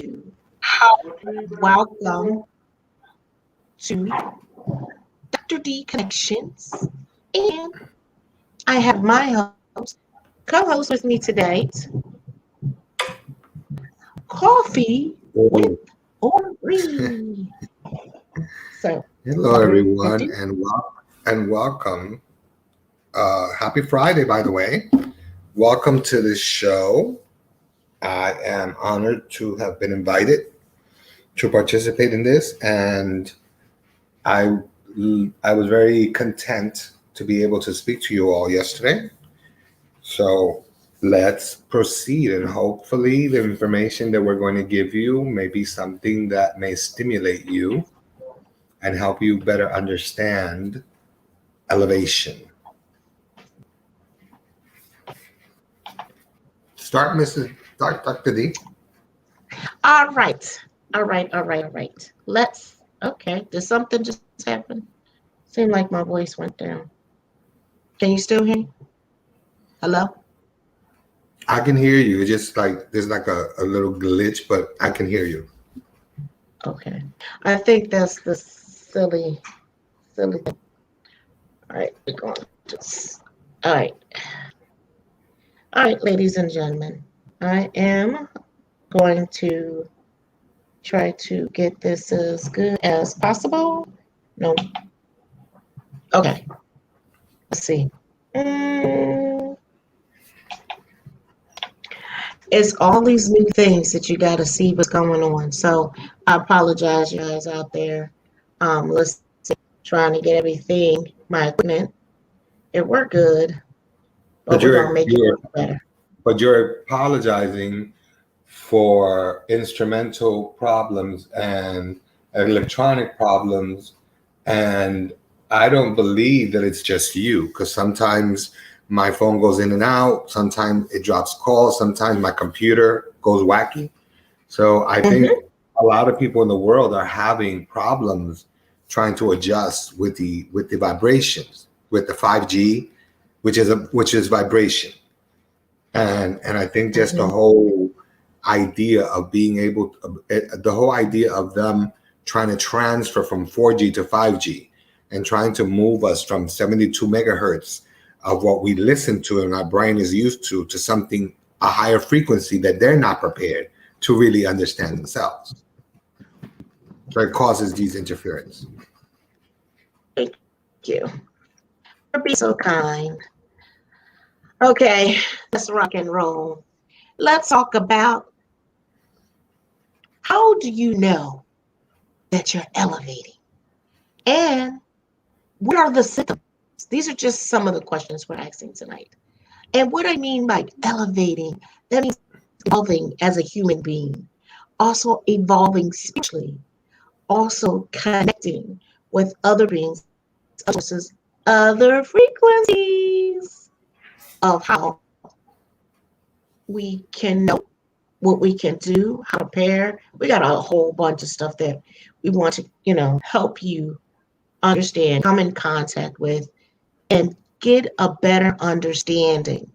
you? Welcome to Dr. D Connections. And I have my host, co-host with me today, Coffee with Ori. So, Hello, everyone, and welcome. Happy Friday, by the way. Welcome to the show. I am honored to have been invited to participate in this, and I I was very content to be able to speak to you all yesterday. So let's proceed, and hopefully, the information that we're going to give you may be something that may stimulate you and help you better understand elevation. Start, Dr. D. all right. All right. Okay. Did something just happen? Seemed like my voice went down. Can you still hear me? Hello? I can hear you. It's just like there's like a little glitch, but I can hear you. Okay. I think that's the silly thing. All right, we're going to. All right. All right, ladies and gentlemen. I am going to try to get this as good as possible. No. Okay. Let's see. Mm, it's all these new things that you got to see what's going on. So I apologize, you guys out there. Listen, trying to get everything, my equipment. It worked good, but But we're gonna you're make it you're work better. but you're apologizing for instrumental problems and electronic problems, and I don't believe that it's just you, because sometimes my phone goes in and out, sometimes it drops calls, sometimes my computer goes wacky. So I think Mm-hmm. a lot of people in the world are having problems trying to adjust with the vibrations, with the 5G, which is vibration. And I think just the Mm-hmm. whole idea of being able the whole idea of them trying to transfer from 4G to 5G and trying to move us from 72 megahertz of what we listen to and our brain is used to something a higher frequency that they're not prepared to really understand themselves. So it causes these interference. Thank you for being so kind. Okay, let's rock and roll. Let's talk about how do you know that you're elevating? And what are the symptoms? These are just some of the questions we're asking tonight. And what I mean by elevating, that means evolving as a human being, also evolving spiritually, also connecting with other beings, versus other frequencies of how we can know what we can do, how to prepare. We got a whole bunch of stuff that we want to, help you understand, come in contact with, and get a better understanding.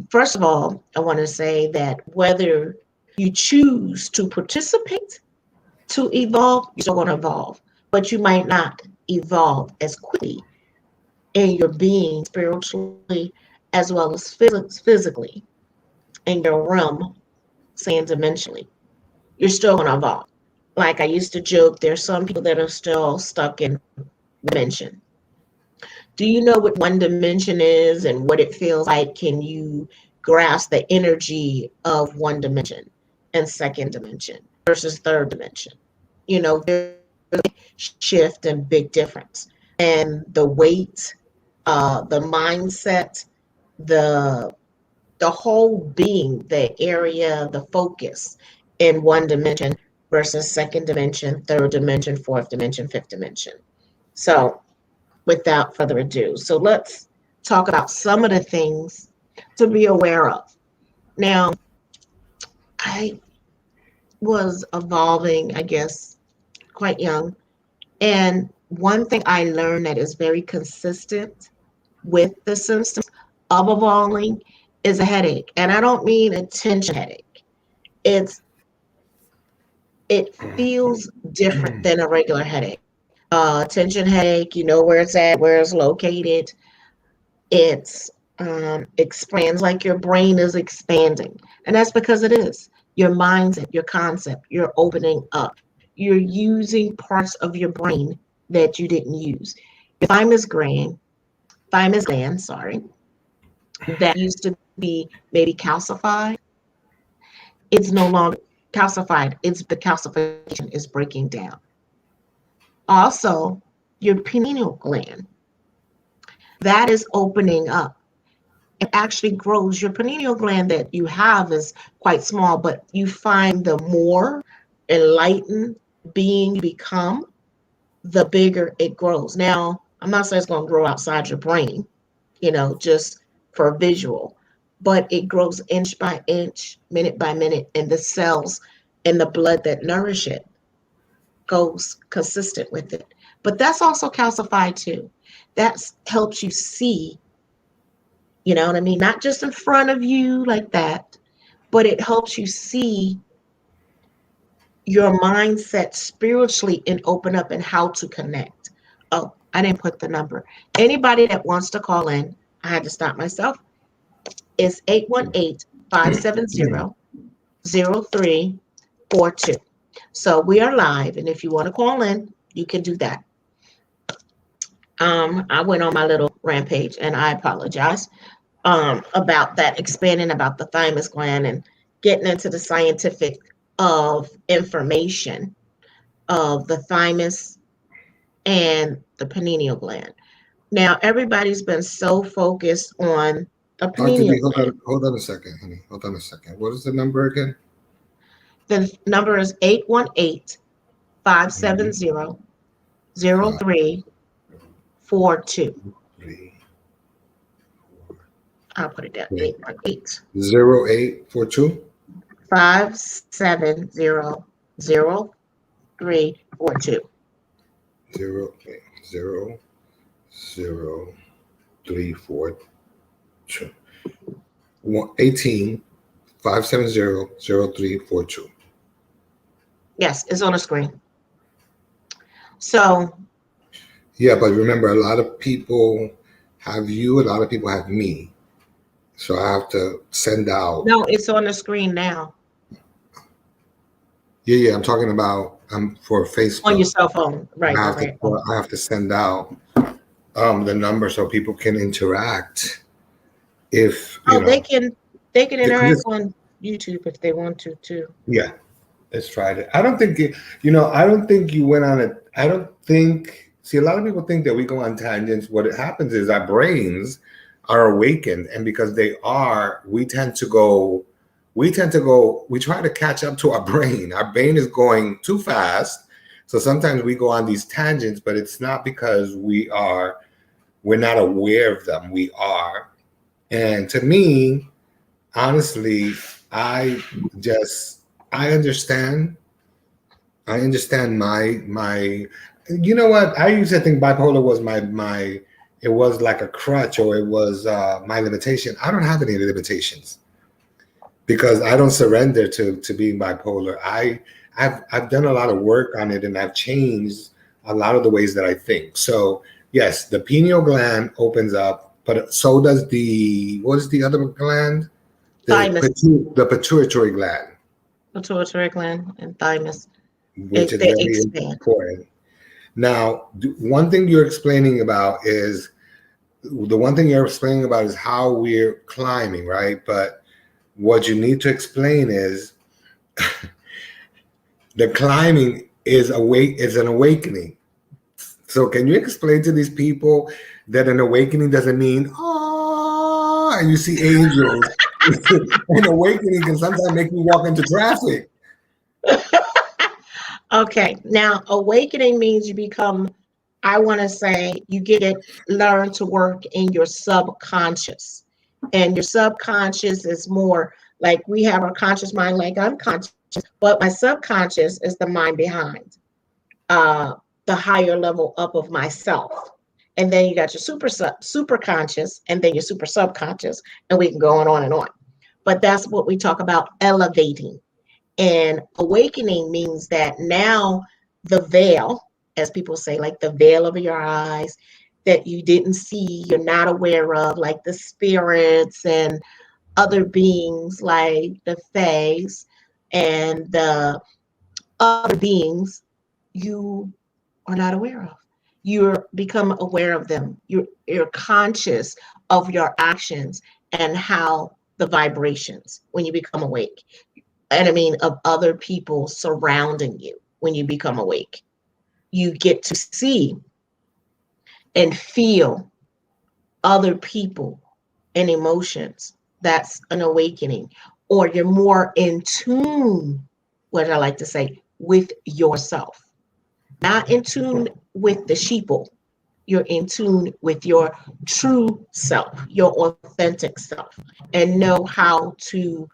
First of all, I want to say that whether you choose to participate to evolve, you're still going to evolve, but you might not evolve as quickly in your being spiritually as well as physically in your realm, saying dimensionally. You're still going to evolve. Like I used to joke, there's some people that are still stuck in dimension. Do you know what one dimension is and what it feels like? Can you grasp the energy of one dimension and second dimension versus third dimension? There's a shift and big difference. And the weight, the mindset, the whole being, the area, the focus in one dimension versus second dimension, third dimension, fourth dimension, fifth dimension. So without further ado. So let's talk about some of the things to be aware of. Now, I was evolving, I guess, quite young. And one thing I learned that is very consistent with the symptoms of evolving is a headache. And I don't mean a tension headache. It's It feels different than a regular headache. Tension headache, you know where it's at, where it's located. It's expands like your brain is expanding. And that's because it is. Your mindset, your concept, you're opening up. You're using parts of your brain that you didn't use. Your thymus gland, sorry, that used to be maybe calcified, it's no longer calcified. It's the calcification is breaking down. Also, your pineal gland, that is opening up. It actually grows. Your pineal gland that you have is quite small, but you find the more enlightened being you become, the bigger it grows. Now, I'm not saying it's going to grow outside your brain, just for visual, but it grows inch by inch, minute by minute, and the cells and the blood that nourish it goes consistent with it. But that's also calcified too. That helps you see, you know what I mean? Not just in front of you like that, but it helps you see your mindset spiritually and open up and how to connect. Oh, I didn't put the number. Anybody that wants to call in, I had to stop myself. It's 818-570-0342. So we are live, and if you want to call in, you can do that. I went on my little rampage, and I apologize about that, expanding about the thymus gland and getting into the scientific of information of the thymus and the pineal gland. Now, everybody's been so focused on the Dr. pineal B, gland. hold on a second, honey. Hold on a second. What is the number again? The number is 818-570-0342. I'll put it down. 818 0842 570-0342. 00342 18 570-0342. Yes, it's on the screen. So yeah, but remember, a lot of people have you, a lot of people have me. So I have to send out. No, it's on the screen now. Yeah, I'm talking about for Facebook. On your cell phone, right? I have to send out the number so people can interact. If they can interact on YouTube if they want to too. Yeah, it's Friday. I don't think I don't think you went on it. I don't think. See, a lot of people think that we go on tangents. What happens is our brains are awakened, and because they are, we try to catch up to our brain. Our brain is going too fast. So sometimes we go on these tangents, but it's not because we're not aware of them. We are. And to me, honestly, I understand my you know what? I used to think bipolar was it was like a crutch, or it was my limitation. I don't have any limitations because I don't surrender to being bipolar. I've done a lot of work on it, and I've changed a lot of the ways that I think. So yes, the pineal gland opens up, but so does what is the other gland? Thymus. The pituitary gland. Pituitary gland and thymus. Which is very important. Now, one thing you're explaining about is how we're climbing, right? But what you need to explain is the climbing is an awakening. So can you explain to these people that an awakening doesn't mean, oh, and you see angels? An awakening can sometimes make you walk into traffic. Okay, now awakening means you become, I want to say, learn to work in your subconscious. And your subconscious is more like we have our conscious mind, like I'm conscious, but my subconscious is the mind behind the higher level up of myself. And then you got your super conscious, and then your super subconscious, and we can go on and on. But that's what we talk about elevating. And awakening means that now the veil, as people say, like the veil over your eyes that you didn't see, you're not aware of, like the spirits and other beings like the fays and the other beings, you are not aware of. You're become aware of them. You're conscious of your actions and how the vibrations when you become awake. And I mean of other people surrounding you when you become awake. You get to see and feel other people and emotions. That's an awakening. Or you're more in tune, what I like to say, with yourself. Not in tune with the sheeple. You're in tune with your true self, your authentic self, and know how to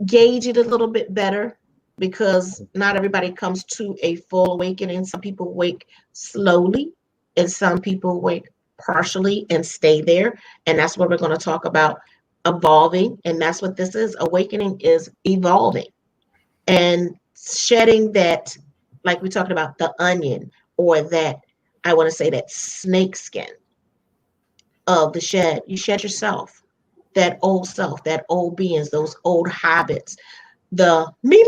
gauge it a little bit better because not everybody comes to a full awakening. Some people wake slowly and some people wake partially and stay there. And that's what we're going to talk about, evolving. And that's what this is. Awakening is evolving and shedding that, like we talked about, the onion, or that, I want to say, that snake skin of the shed. You shed yourself, that old self, that old beings, those old habits, the me,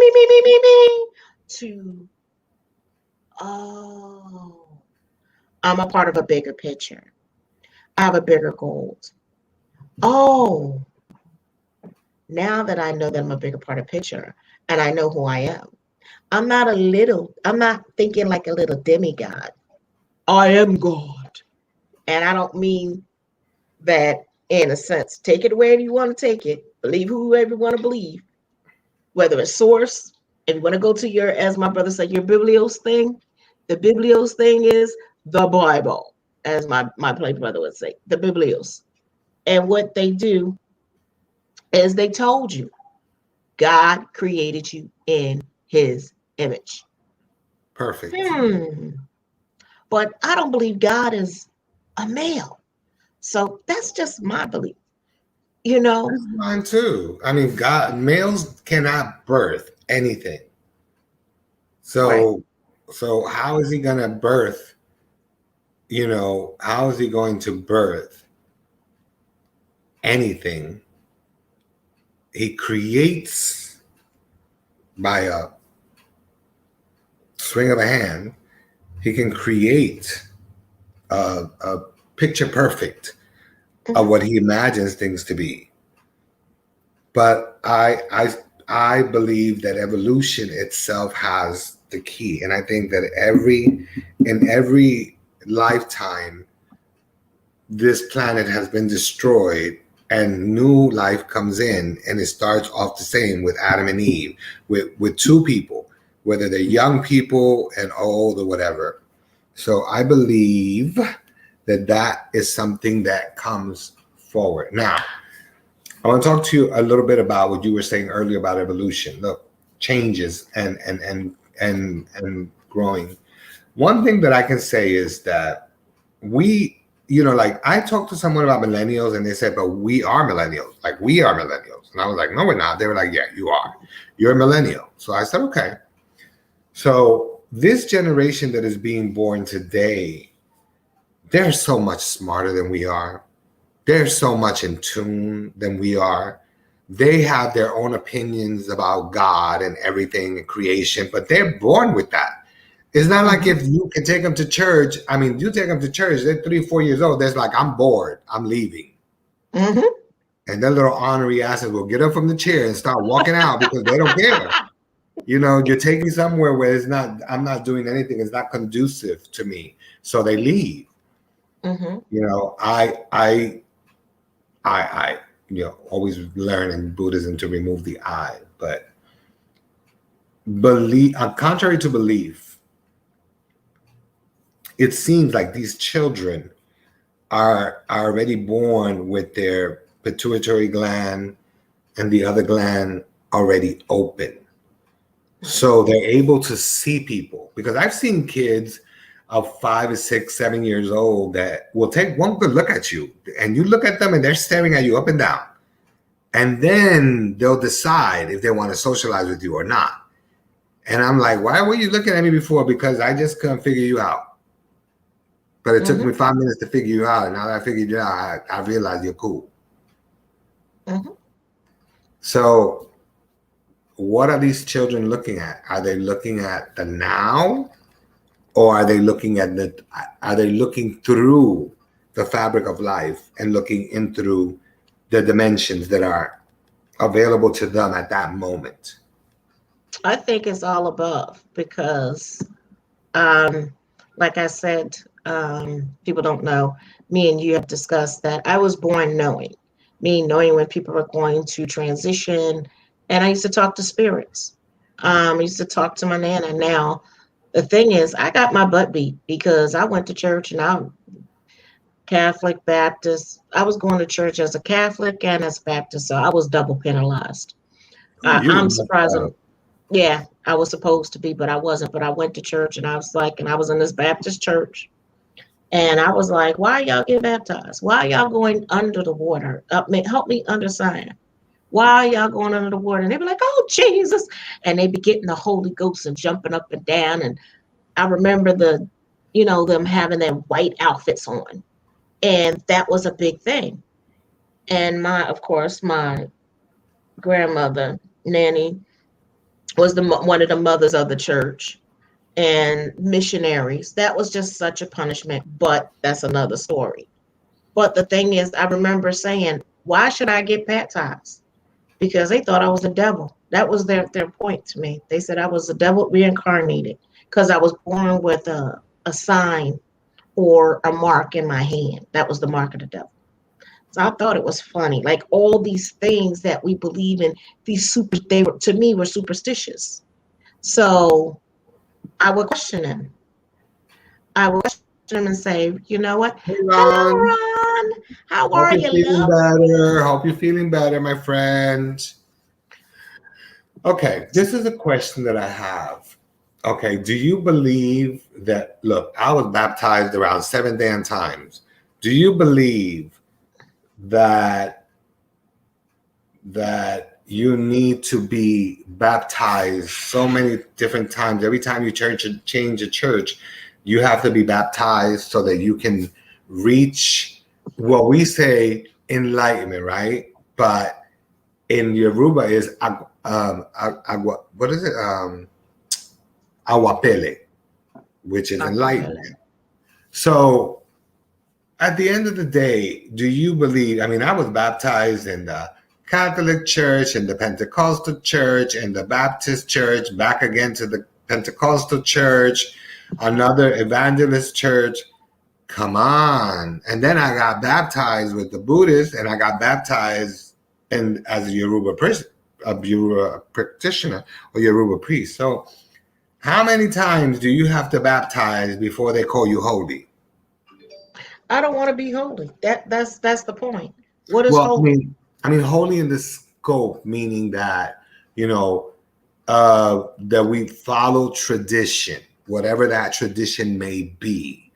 to, oh, I'm a part of a bigger picture. I have a bigger goal. Oh, now that I know that I'm a bigger part of picture and I know who I am, I'm not thinking like a little demigod. I am God. And I don't mean that in a sense. Take it wherever you want to take it. Believe whoever you want to believe, whether it's source. If you want to go to your, as my brother said, your Biblios thing, the Biblios thing is the Bible, as my play brother would say, the Biblios. And what they do is they told you God created you in his image. Perfect. But I don't believe God is a male. So that's just my belief. You know, That's mine too. I mean, God, males cannot birth anything. right. So how is he gonna birth? How is he going to birth anything? He creates by a swing of a hand. He can create a picture perfect of what he imagines things to be. But I believe that evolution itself has the key, and I think that in every lifetime, this planet has been destroyed, and new life comes in, and it starts off the same with Adam and Eve, with two people, whether they're young people and old or whatever. So I believe that that is something that comes forward now. I want to talk to you a little bit about what you were saying earlier about evolution. Look, changes and growing. One thing that I can say is that like I talked to someone about millennials and they said, but we are millennials. Like we are millennials. And I was like, no, we're not. They were like, yeah, you are. You're a millennial. So I said, okay. So this generation that is being born today, they're so much smarter than we are. They're so much in tune than we are. They have their own opinions about God and everything and creation, but they're born with that. It's not like if you can take them to church. I mean, you take them to church, they're 3 or 4 years old. They're like, I'm bored. I'm leaving. Mm-hmm. And their little honorary asses will get up from the chair and start walking out because they don't care. You're taking somewhere where I'm not doing anything. It's not conducive to me. So they leave. I always learn in Buddhism to remove the I, but contrary to belief, it seems like these children are already born with their pituitary gland and the other gland already open. So they're able to see people, because I've seen kids of 5 or 6, 7 years old that will take one good look at you, and you look at them and they're staring at you up and down. And then they'll decide if they want to socialize with you or not. And I'm like, why were you looking at me before? Because I just couldn't figure you out. But it took me 5 minutes to figure you out. And now that I figured you out, I realized you're cool. So what are these children looking at? Are they looking at the now? Or are they looking through the fabric of life and looking in through the dimensions that are available to them at that moment? I think it's all above because, like I said, people don't know, me and you have discussed that I was born knowing, knowing when people are going to transition. And I used to talk to spirits. I used to talk to my Nana. Now, the thing is, I got my butt beat because I went to church and I'm Catholic, Baptist. I was going to church as a Catholic and as Baptist, so I was double penalized. I'm surprised. Yeah, I was supposed to be, but I wasn't. But I went to church and I was like, and I was in this Baptist church. And I was like, why y'all get baptized? Why are y'all going under the water? Help me understand. Why are y'all going under the water? And they be like, oh, Jesus. And they be getting the Holy Ghost and jumping up and down. And I remember them having their white outfits on. And that was a big thing. And of course, my grandmother, Nanny, was one of the mothers of the church and missionaries. That was just such a punishment, but that's another story. But the thing is, I remember saying, why should I get baptized? Because they thought I was the devil. That was their point to me. They said I was the devil reincarnated because I was born with a sign or a mark in my hand. That was the mark of the devil. So I thought it was funny. Like all these things that we believe in, to me were superstitious. So I would question them. I would question them and say, you know what? Hey, Hello, Ron. Ron. How Hope are you're you, feeling love? better. Hope you're feeling better, my friend. Okay, this is a question that I have. Okay, do you believe that, look, I was baptized around 7 damn times. Do you believe that you need to be baptized so many different times? Every time you change a church, you have to be baptized so that you can reach what we say enlightenment, right? But in Yoruba is what is it? Awapele, which is enlightenment. So at the end of the day, do you believe? I mean, I was baptized in the Catholic Church, in the Pentecostal Church, in the Baptist Church, back again to the Pentecostal Church, another evangelist church. Come on. And then I got baptized with the Buddhists, and I got baptized as a Yoruba practitioner or Yoruba priest. So how many times do you have to baptize before they call you holy? I don't want to be holy. That's the point. What is holy? I mean, holy in the scope, meaning that, that we follow tradition, whatever that tradition may be.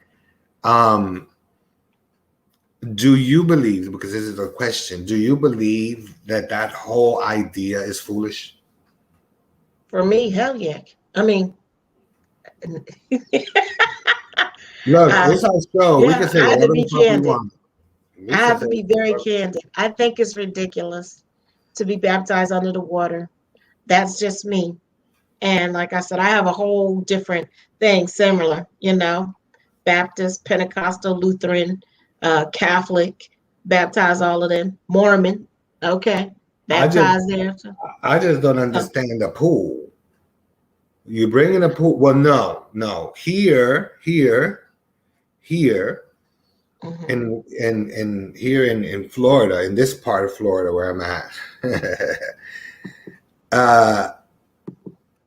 Do you believe, because this is a question, do you believe that whole idea is foolish? For me, hell yeah. I mean, Look, it's our show. We yeah, can say I have to whatever be the fuck we candid. want. I have to be very candid. I think it's ridiculous to be baptized under the water. That's just me. And like I said, I have a whole different thing, similar, Baptist, Pentecostal, Lutheran, Catholic, baptize all of them. Mormon, okay, baptize there. I just don't understand the pool. You bring in a pool. Well, no. Here, and here in Florida, in this part of Florida where I'm at,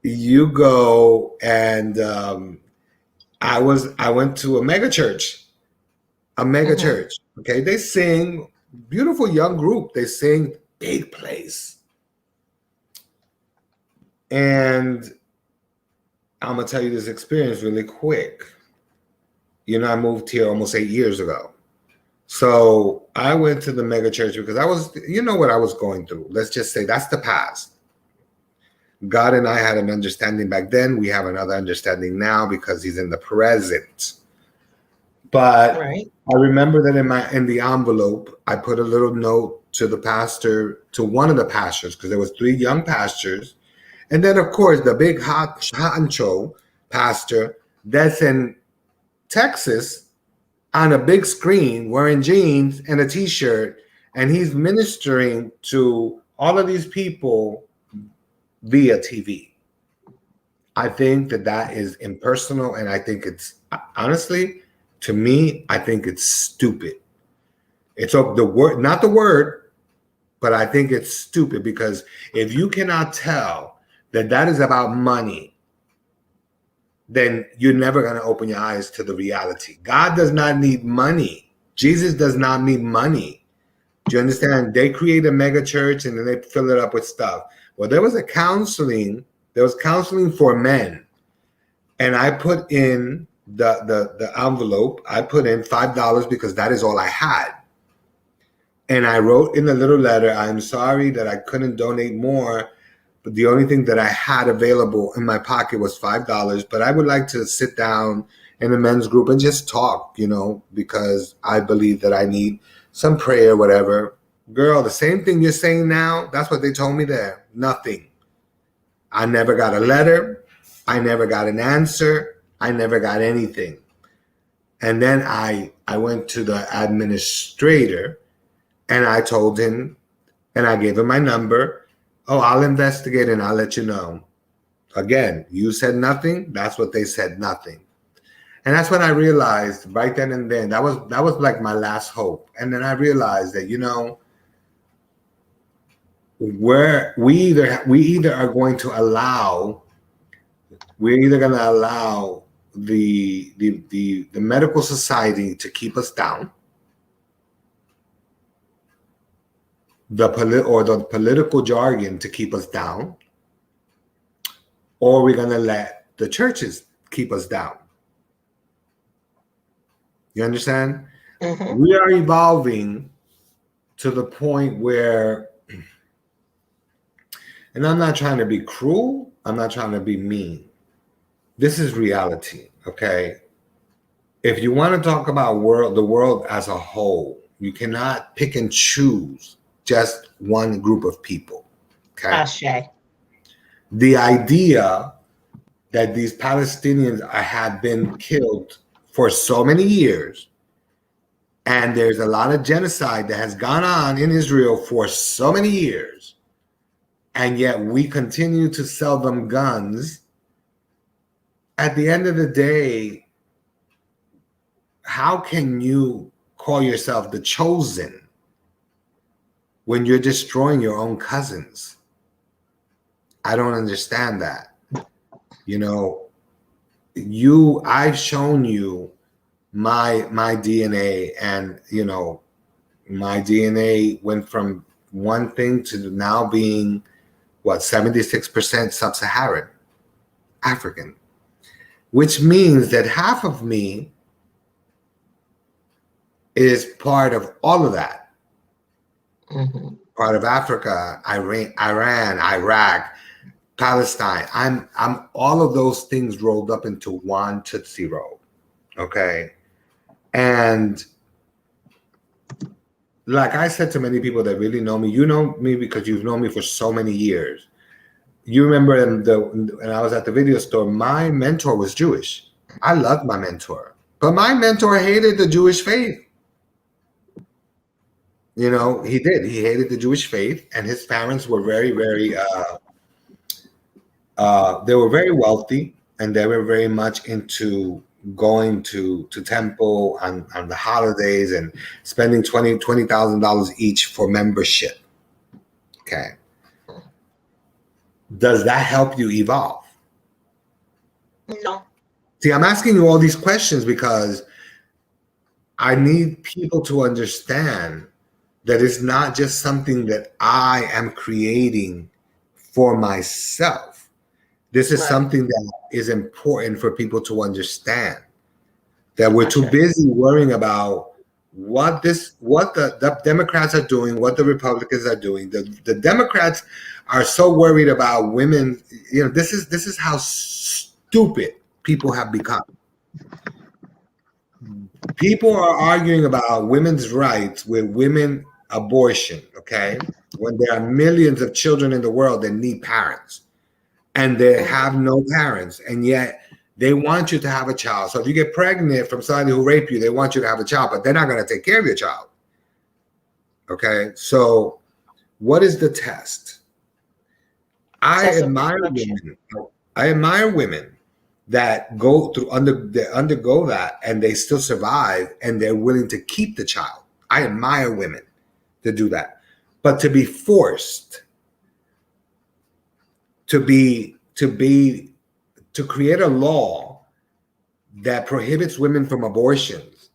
you go and I went to a mega church. Okay, they sing, beautiful young group. They sing, big place, and I'm gonna tell you this experience really quick. I moved here almost 8 years ago. So I went to the mega church because I was, what I was going through. Let's just say that's the past. God and I had an understanding back then. We have another understanding now because he's in the present. But Right. I remember that in the envelope, I put a little note to the pastor, to one of the pastors, because there was 3 young pastors. And then, of course, the big honcho pastor that's in Texas on a big screen wearing jeans and a T-shirt, and he's ministering to all of these people via TV. I think that is impersonal, and I think it's, honestly, to me, I think it's stupid. It's the word, not the word, but I think it's stupid, because if you cannot tell that is about money, then you're never going to open your eyes to the reality. God does not need money. Jesus does not need money. Do you understand? They create a mega church and then they fill it up with stuff. Well, there was counseling for men. And I put in the envelope, I put in $5 because that is all I had. And I wrote in the little letter, I'm sorry that I couldn't donate more, but the only thing that I had available in my pocket was $5. But I would like to sit down in a men's group and just talk, because I believe that I need some prayer, whatever. Girl, the same thing you're saying now, that's what they told me there. Nothing. I never got a letter. I never got an answer. I never got anything. And then I went to the administrator and I told him, and I gave him my number. Oh, I'll investigate and I'll let you know. Again, you said nothing. That's what they said, nothing. And that's when I realized right then and then, that was like my last hope. And then I realized that, we either are going to allow, the medical society to keep us down, the political jargon to keep us down, or we're going to let the churches keep us down. You understand? Mm-hmm. We are evolving to the point where, and I'm not trying to be cruel, I'm not trying to be mean. This is reality, okay? If you want to talk about the world as a whole, you cannot pick and choose just one group of people, okay? Ashe. The idea that these Palestinians have been killed for so many years, and there's a lot of genocide that has gone on in Israel for so many years, and yet we continue to sell them guns. At the end of the day, how can you call yourself the chosen when you're destroying your own cousins? I don't understand that. I've shown you my DNA, and my DNA went from one thing to now being 76% sub-Saharan African, which means that half of me is part of all of that. Mm-hmm. Part of Africa, Iran, Iraq, Palestine. I'm all of those things rolled up into one Tootsie Roll. Okay. And like I said to many people that really know me, you know me because you've known me for so many years. You remember when I was at the video store, my mentor was Jewish. I loved my mentor, but my mentor hated the Jewish faith. He did. He hated the Jewish faith, and his parents were very, very, they were very wealthy, and they were very much into going to temple on the holidays and spending $20,000 each for membership. Okay. Does that help you evolve? No. See, I'm asking you all these questions because I need people to understand that it's not just something that I am creating for myself. This is something that is important for people to understand. That we're too busy worrying about what the Democrats are doing, what the Republicans are doing. The Democrats are so worried about women. You know, this is how stupid people have become. People are arguing about women's rights with women abortion, okay? When there are millions of children in the world that need parents and they have no parents, and yet they want you to have a child. So if you get pregnant from somebody who raped you, they want you to have a child, but they're not going to take care of your child. Okay, so what is the test? I admire women. I admire women that go through undergo that and they still survive and they're willing to keep the child. I admire women to do that. But to be forced to create a law that prohibits women from abortions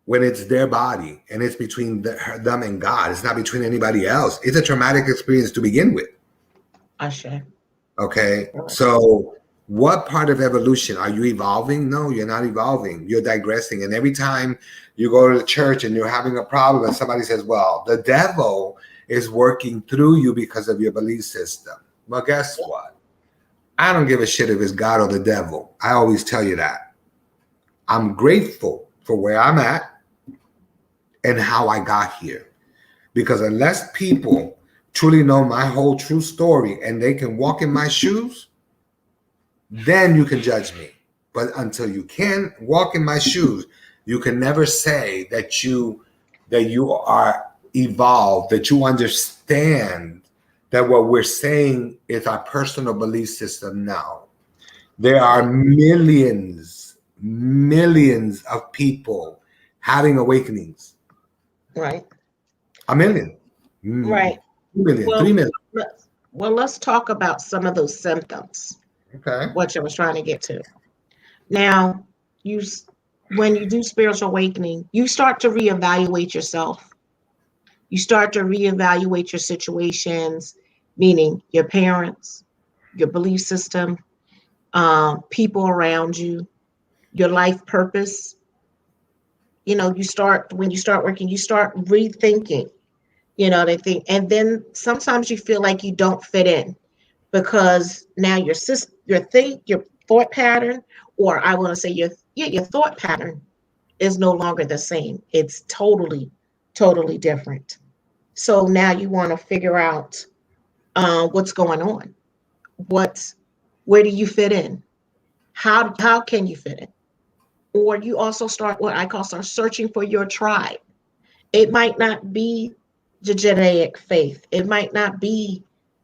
when it's their body and it's between them and God, it's not between anybody else. It's a traumatic experience to begin with. Okay, so what part of evolution are you evolving? No, you're not evolving. You're digressing. And every time you go to the church and you're having a problem and somebody says, well, the devil is working through you because of your belief system. Well, guess what? I don't give a shit if it's God or the devil. I always tell you that. I'm grateful for where I'm at and how I got here. Because unless people truly know my whole true story and they can walk in my shoes, then you can judge me. But until you can walk in my shoes, you can never say that you are evolved, that you understand that what we're saying is our personal belief system now. There are millions of people having awakenings. Right. A million. Right. 2 million, Well, 3 million. let's talk about some of those symptoms. Okay. What I was trying to get to. Now, when you do spiritual awakening, you start to reevaluate yourself. You start to reevaluate your situations, meaning your parents, your belief system, people around you, your life purpose. You know, when you start working, you start rethinking. You know, they think, and then sometimes you feel like you don't fit in because now your thought pattern, or I want to say your thought pattern is no longer the same. It's totally different. So now you want to figure out what's going on. Where do you fit in? How can you fit in? Or you also start start searching for your tribe. It might not be the Judaic faith. It might not be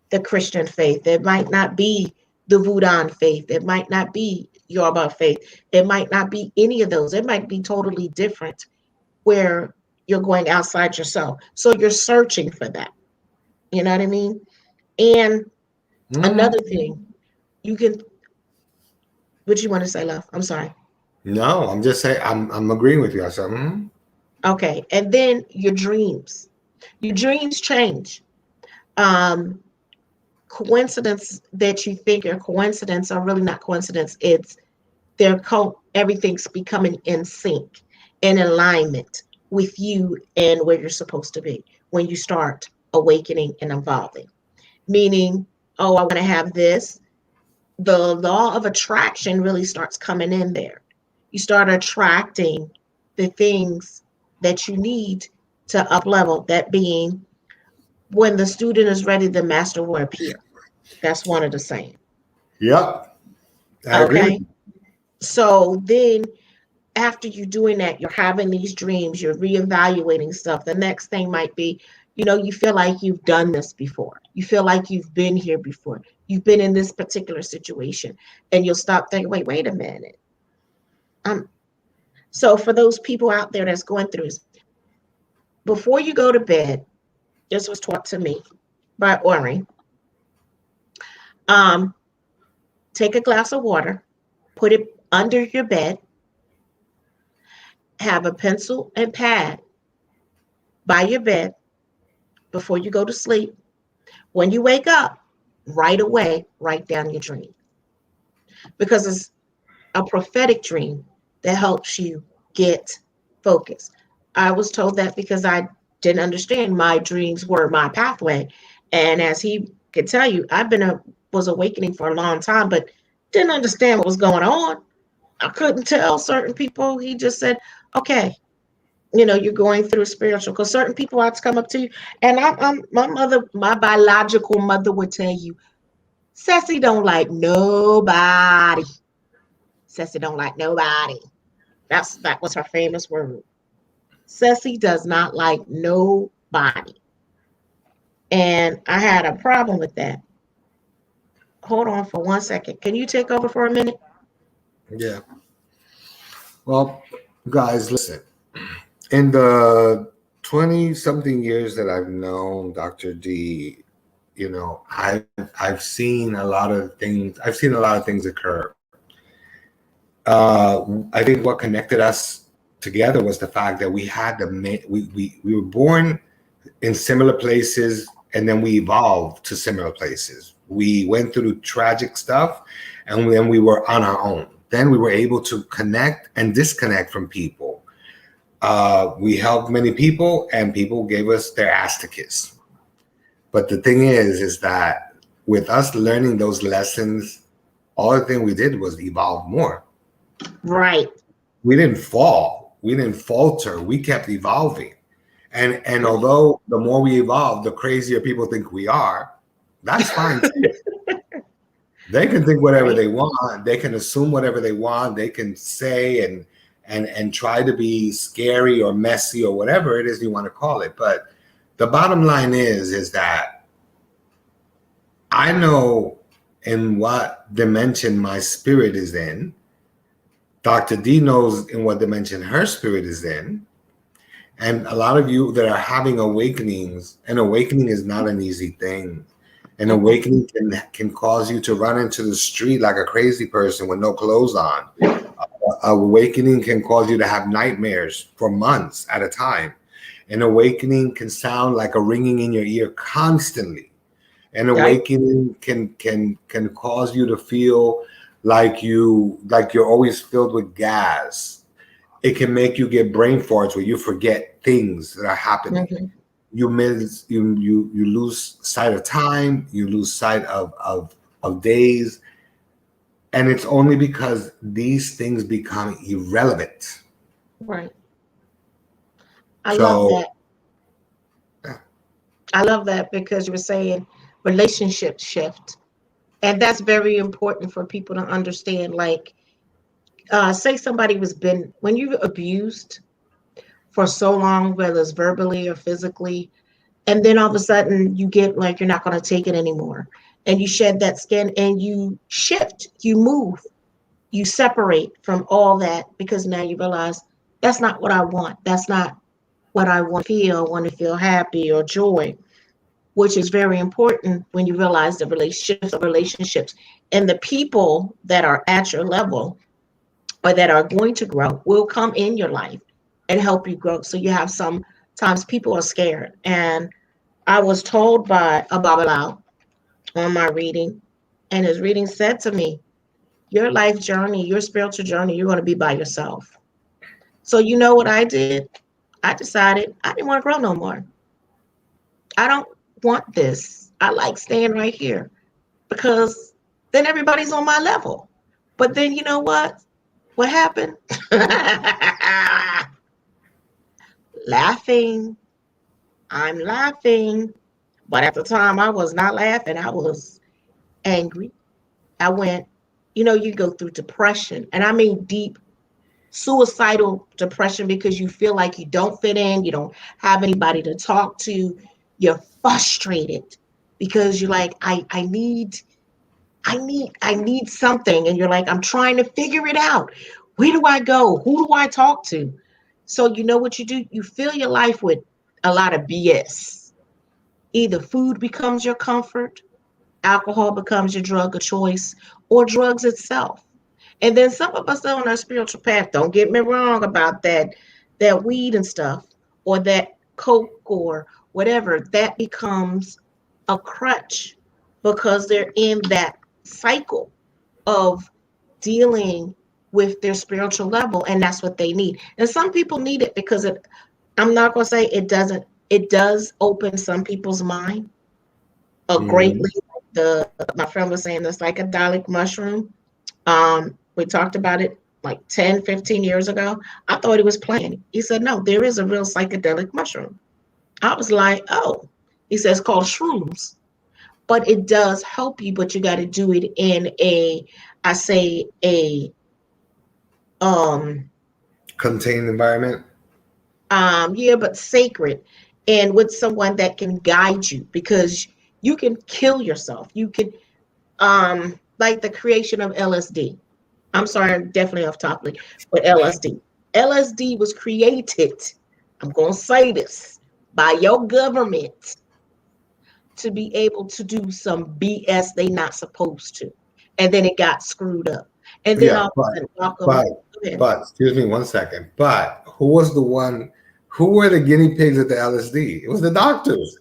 the Christian faith. It might not be the Voodoo faith. It might not be Yoruba faith. It might not be any of those. It might be totally different where you're going outside yourself. So you're searching for that. You know what I mean? And another thing, you can, what do you want to say, love? I'm sorry. No, I'm just saying, I'm agreeing with you. I said, Okay. And then your dreams. Your dreams change. Coincidence that you think are coincidence are really not coincidence. It's everything's becoming in sync, in alignment with you and where you're supposed to be when you start awakening and evolving. Meaning, oh, I want to have this. The law of attraction really starts coming in there. You start attracting the things that you need to up level, that being when the student is ready, the master will appear. That's one of the saying. yep, I agree with Okay. you. So then after you're doing that, you're having these dreams, you're reevaluating stuff. The next thing might be, you feel like you've done this before. You feel like you've been here before. You've been in this particular situation. And you'll stop thinking, wait a minute. So for those people out there that's going through this, before you go to bed, this was taught to me by Ori. Take a glass of water, put it under your bed, have a pencil and pad by your bed before you go to sleep. When you wake up, right away, write down your dream. Because it's a prophetic dream that helps you get focus. I was told that because I didn't understand my dreams were my pathway. And as he could tell you, was awakening for a long time, but didn't understand what was going on. I couldn't tell certain people. He just said, okay, you're going through spiritual, because certain people have to come up to you. And my mother, my biological mother would tell you, Sassy don't like nobody. Sassy don't like nobody. That was her famous word. Sassy does not like nobody. And I had a problem with that. Hold on for 1 second. Can you take over for a minute? Yeah. Well, guys, listen. In the 20 something years that I've known Dr. D, I've seen a lot of things. I've seen a lot of things occur. I think what connected us together was the fact that we were born in similar places, and then we evolved to similar places. We went through tragic stuff, and then we were on our own. Then we were able to connect and disconnect from people. We helped many people, and people gave us their ass to kiss. But the thing is that with us learning those lessons, all the thing we did was evolve more. Right. We didn't fall. We didn't falter. We kept evolving. And although the more we evolve, the crazier people think we are, that's fine too. They can think whatever they want. They can assume whatever they want. They can say and try to be scary or messy or whatever it is you want to call it. But the bottom line is that I know in what dimension my spirit is in. Dr. D knows in what dimension her spirit is in. And a lot of you that are having awakenings, an awakening is not an easy thing. An awakening can cause you to run into the street like a crazy person with no clothes on. Awakening can cause you to have nightmares for months at a time. An awakening can sound like a ringing in your ear constantly. An awakening can cause you to feel like you're always filled with gas. It can make you get brain farts where you forget things that are happening. Mm-hmm. You lose sight of time. You lose sight of days, and it's only because these things become irrelevant. Right. I love that. Yeah. I love that because you were saying relationships shift, and that's very important for people to understand. Like, say somebody when you've abused for so long, whether it's verbally or physically, and then all of a sudden you get like you're not going to take it anymore, and you shed that skin and you shift, you move, you separate from all that, because now you realize that's not what I want. That's not what I want to feel. I want to feel happy or joy, which is very important when you realize the relationships and the people that are at your level or that are going to grow will come in your life and help you grow. So you have sometimes people are scared. And I was told by a Babalawo on my reading, and his reading said to me, your life journey, your spiritual journey, you're going to be by yourself. So you know what I did? I decided I didn't want to grow no more. I don't want this. I like staying right here because then everybody's on my level. But then you know what? What happened? Laughing. I'm laughing. But at the time, I was not laughing. I was angry. I went, you go through depression. And I mean deep suicidal depression, because you feel like you don't fit in. You don't have anybody to talk to. You're frustrated because you're like, I need something. And you're like, I'm trying to figure it out. Where do I go? Who do I talk to? So you know what you do? You fill your life with a lot of BS. Either food becomes your comfort, alcohol becomes your drug of choice, or drugs itself. And then some of us on our spiritual path, don't get me wrong about that weed and stuff, or that coke or whatever, that becomes a crutch because they're in that cycle of dealing with their spiritual level, and that's what they need. And some people need it because I'm not going to say it doesn't. It does open some people's mind Mm. greatly. My friend was saying the psychedelic mushroom. We talked about it like 10, 15 years ago. I thought he was playing. He said, no, there is a real psychedelic mushroom. I was like, oh. He says it's called shrooms. But it does help you, but you got to do it in I say um Contained environment. yeah, but sacred, and with someone that can guide you, because you can kill yourself. You can like the creation of LSD. I'm sorry, I'm definitely off topic, but LSD. LSD was created, I'm gonna say this, by your government to be able to do some BS they not supposed to. And then it got screwed up. And then Yeah, all of a sudden, welcome. but Go ahead. but excuse me one second. But who was the one? Who were the guinea pigs at the LSD? It was the doctors.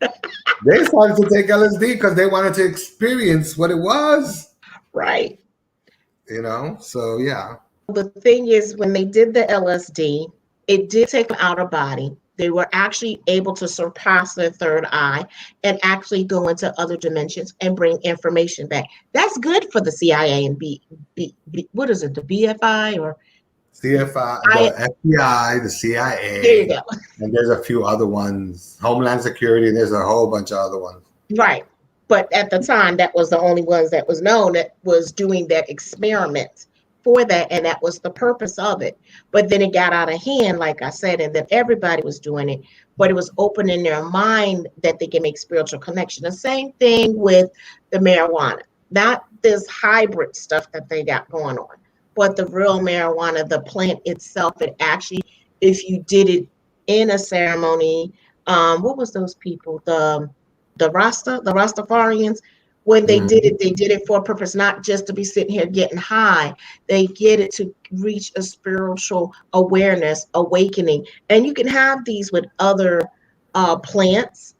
They started to take LSD because they wanted to experience what it was. Right. So yeah. The thing is, when they did the LSD, it did take them out of body. They were actually able to surpass their third eye and actually go into other dimensions and bring information back. That's good for the CIA and what is it, the BFI or CFI, I? the FBI, the There you CIA, go. and there's a few other ones. Homeland Security, and there's a whole bunch of other ones. Right. But at the time, that was the only ones that was known that was doing that experiment for that. And that was the purpose of it. But then it got out of hand, like I said, and then everybody was doing it. But it was opening their mind that they can make spiritual connection. The same thing with the marijuana, not this hybrid stuff that they got going on, but the real marijuana, the plant itself. It actually, if you did it in a ceremony, what was those people? The Rastafarians, when Mhm. they did it for a purpose, not just to be sitting here getting high. They get it to reach a spiritual awareness, awakening. And you can have these with other plants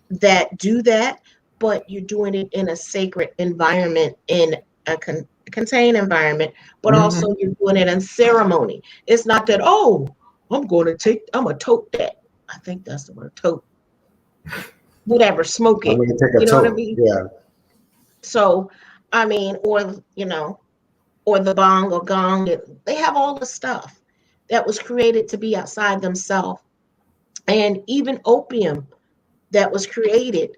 that do that, but you're doing it in a sacred environment, in a contained environment, but also Mhm. you're doing it in ceremony. It's not that, oh, I'm going to tote that. I think that's the word, tote, whatever, smoke I'm it. gonna take a You know what I tote. mean? Yeah. So, I mean, or the bong or gong, they have all the stuff that was created to be outside themselves. And even opium that was created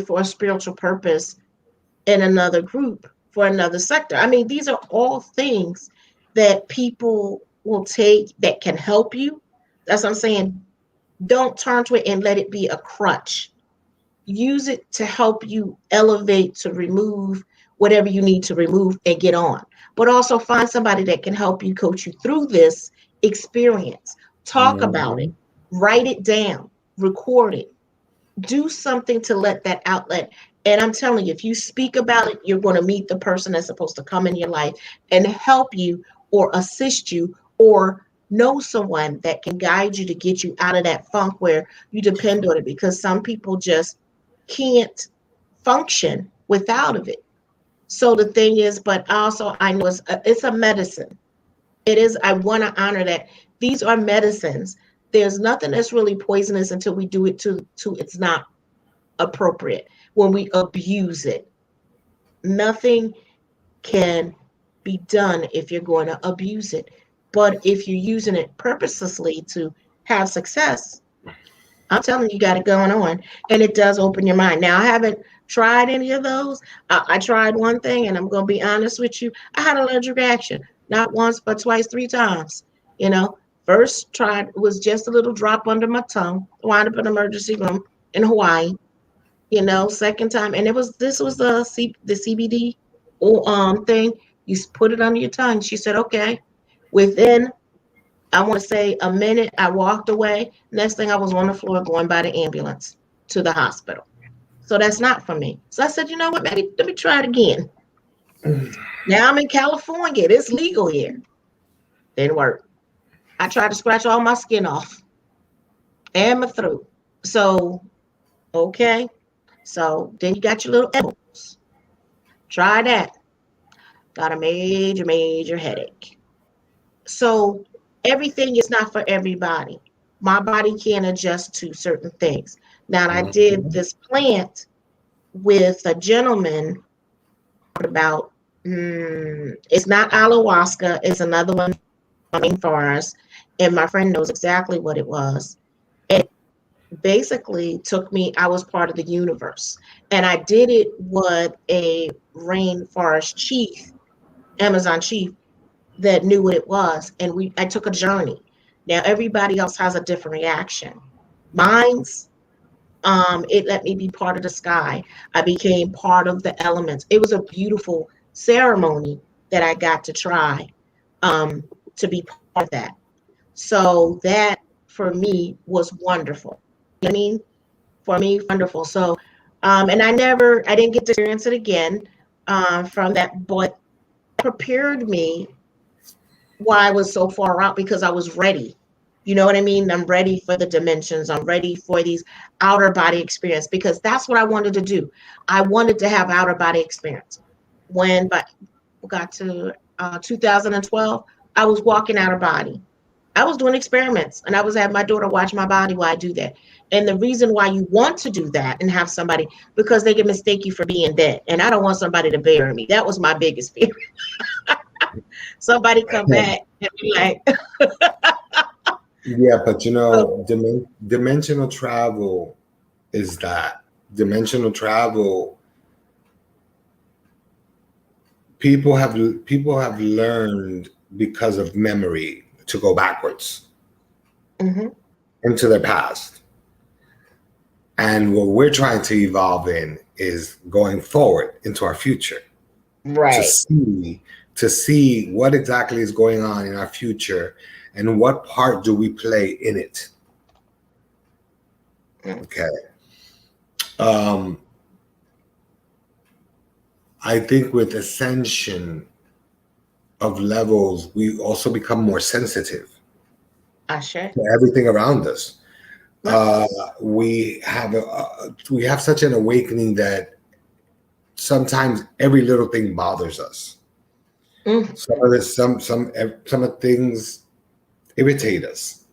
for a spiritual purpose in another group, for another sector. I mean, these are all things that people will take that can help you. That's what I'm saying. Don't turn to it and let it be a crutch. Use it to help you elevate, to remove whatever you need to remove and get on. But also find somebody that can help you, coach you through this experience. Talk about it, Mhm. write it down, record it, do something to let that outlet. And I'm telling you, if you speak about it, you're going to meet the person that's supposed to come in your life and help you or assist you, or know someone that can guide you to get you out of that funk where you depend on it, because some people just can't function without of it. So the thing is, but also I know it's a medicine. It is. I want to honor that these are medicines. There's nothing that's really poisonous until we do it to it's not appropriate, when we abuse it. Nothing can be done if you're going to abuse it. But if you're using it purposely to have success, I'm telling you, got it going on. And it does open your mind. Now, I haven't tried any of those. I tried one thing, and I'm going to be honest with you. I had an allergic reaction, not once, but twice, three times. You know, first tried was just a little drop under my tongue, wound up in emergency room in Hawaii. Second time, and this was the CBD thing. You put it under your tongue. She said, okay. Within, I want to say, a minute, I walked away. Next thing, I was on the floor going by the ambulance to the hospital. So that's not for me. So I said, you know what? Maybe let me try it again. Now I'm in California. It's legal here. Didn't work. I tried to scratch all my skin off and my throat. So okay. So then you got your little edibles. Try that. got a major headache. So everything is not for everybody. My body can't adjust to certain things. Now, I did Mhm. this plant with a gentleman about, it's not ayahuasca, it's another one in forest, and my friend knows exactly what it was. It basically took me, I was part of the universe, and I did it with a rainforest chief, Amazon chief, that knew what it was, and I took a journey. Now everybody else has a different reaction. Mine's, it let me be part of the sky. I became part of the elements. It was a beautiful ceremony that I got to try, um, to be part of that. So that for me was wonderful. I mean, for me, wonderful. So, and I didn't get to experience it again, from that, but prepared me why I was so far out, because I was ready. You know what I mean? I'm ready for the dimensions. I'm ready for these outer body experience, because that's what I wanted to do. I wanted to have outer body experience. When but got to 2012, I was walking outer body. I was doing experiments, and I was having my daughter watch my body while I do that. And the reason why you want to do that and have somebody, because they can mistake you for being dead. And I don't want somebody to bury me. That was my biggest fear. Somebody come back and be like, Yeah, but so, dimensional travel is that. Dimensional travel, people have learned because of memory to go backwards mhm, into their past. And what we're trying to evolve in is going forward into our future to right. see to see what exactly is going on in our future and what part do we play in it. Mm, Okay. Um, I think with ascension of levels, we also become more sensitive Ashe. to everything around us. Right. We have such an awakening that sometimes every little thing bothers us. Mm, Some of the some of things irritate us.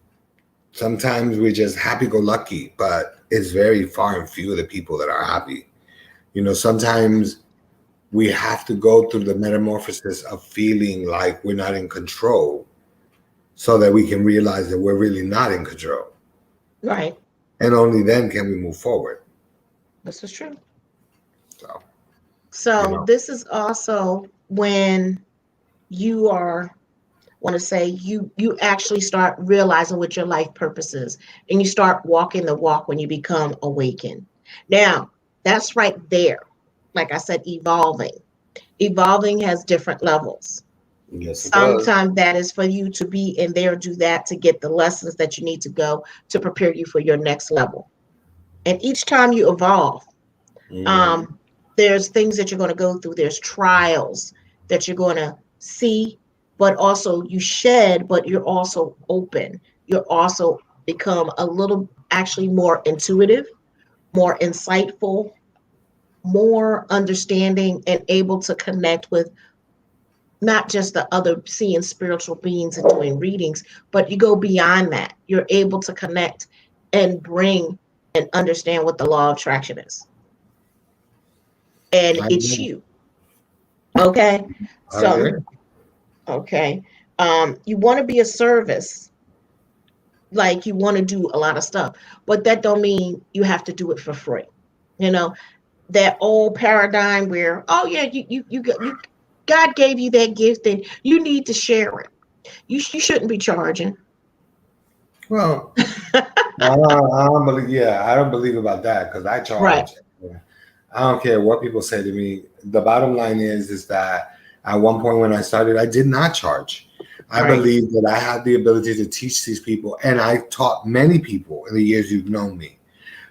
Sometimes we're just happy-go-lucky, but it's very far and few of the people that are happy. Sometimes we have to go through the metamorphosis of feeling like we're not in control so that we can realize that we're really not in control. right. And only then can we move forward. This is true. So, you So know, this is also when you are, want to say, you actually start realizing what your life purpose is, and you start walking the walk when you become awakened. Now, that's right there. Like I said, evolving has different levels. yes, it does. Sometimes that is for you to be in there, do that to get the lessons that you need to go to prepare you for your next level. And each time you evolve, Mhm. um, there's things that you're going to go through. There's trials that you're going to see, but also you shed, but you're also open. You're also become a little, actually more intuitive, more insightful, more understanding, and able to connect with not just the other seeing spiritual beings and doing readings, but you go beyond that. You're able to connect and bring and understand what the law of attraction is. And I it's agree. you. Okay. I agree. So, okay. You want to be a service, like you want to do a lot of stuff, but that don't mean you have to do it for free. You know, that old paradigm where, oh yeah, God gave you that gift and you need to share it. You shouldn't be charging. Well, I don't believe. Yeah, I don't believe about that because I Right. charge. I don't care what people say to me. The bottom line is that at one point when I started, I did not charge. I Right. believe that I had the ability to teach these people, and I taught many people in the years you've known me.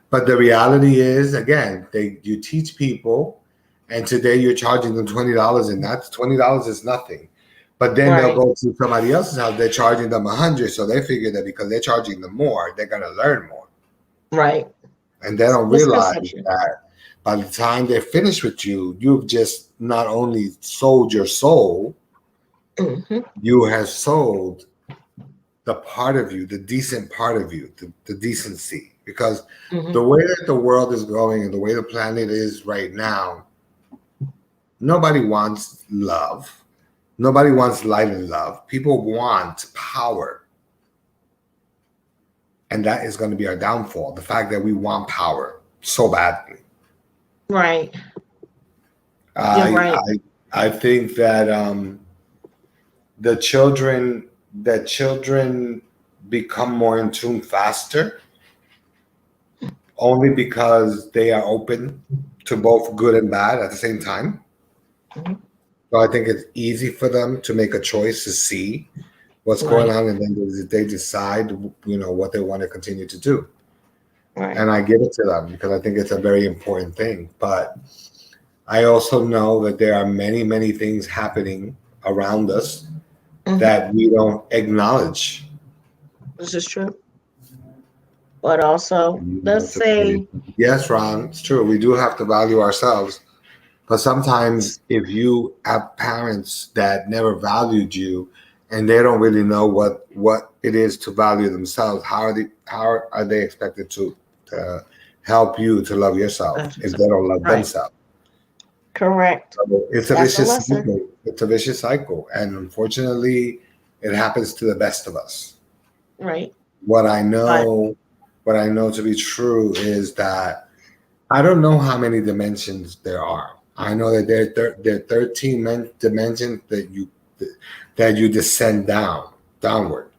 But the reality is, again, you teach people, and today you're charging them $20, and that's $20 is nothing. But then they'll Right. go to somebody else's house, they're charging them 100, so they figure that because they're charging them more, they're gonna learn more, Right. and they don't realize Misconception. that by the time they're finished with you, you've just not only sold your soul, you have sold the part of you, the decent part of you, the decency. Because the way that the world is going and the way the planet is right now, nobody wants love. Nobody wants light and love. People want power. And that is going to be our downfall. The fact that we want power so badly. Right. You're right. I think that the children become more in tune faster only because they are open to both good and bad at the same time. So I think it's easy for them to make a choice to see what's going on, and then they decide, what they want to continue to do. Right. And I give it to them because I think it's a very important thing. But I also know that there are many, many things happening around us that we don't acknowledge. This is true. But also, let's say... Yes, Ron, it's true. We do have to value ourselves. But sometimes if you have parents that never valued you and they don't really know what it is to value themselves, how are they expected to help you to love yourself if they don't love themselves? Correct. So it's a vicious cycle. It's a vicious cycle. And unfortunately, it happens to the best of us. Right. What I know to be true is that I don't know how many dimensions there are. I know that there are 13 dimensions that you descend downward.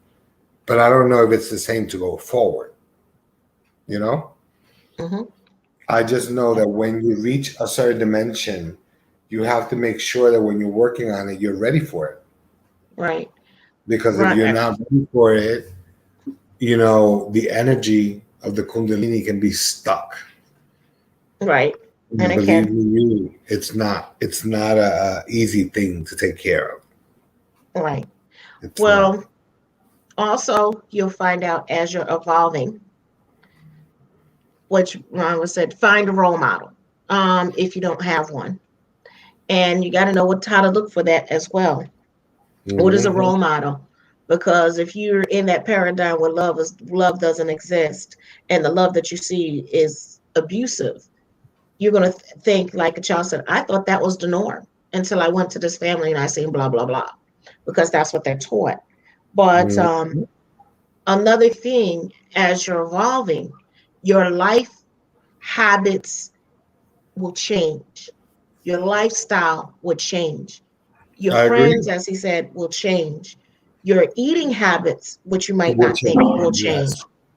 But I don't know if it's the same to go forward. I just know that when you reach a certain dimension, you have to make sure that when you're working on it, you're ready for it. Right. Because if you're not ready for it, the energy of the Kundalini can be stuck. Right. And believe me, it's not a easy thing to take care of. Right. Well, also you'll find out as you're evolving, which Ron was said, find a role model. If you don't have one. And you got to know how to look for that as well. What is a role model? Because if you're in that paradigm where love doesn't exist and the love that you see is abusive, you're going to think, like a child said, I thought that was the norm until I went to this family and I seen blah, blah, blah, because that's what they're taught. But another thing, as you're evolving, your life habits will change. Your lifestyle will change. Your friends, as he said, will change. Your eating habits, which you might not think, will change.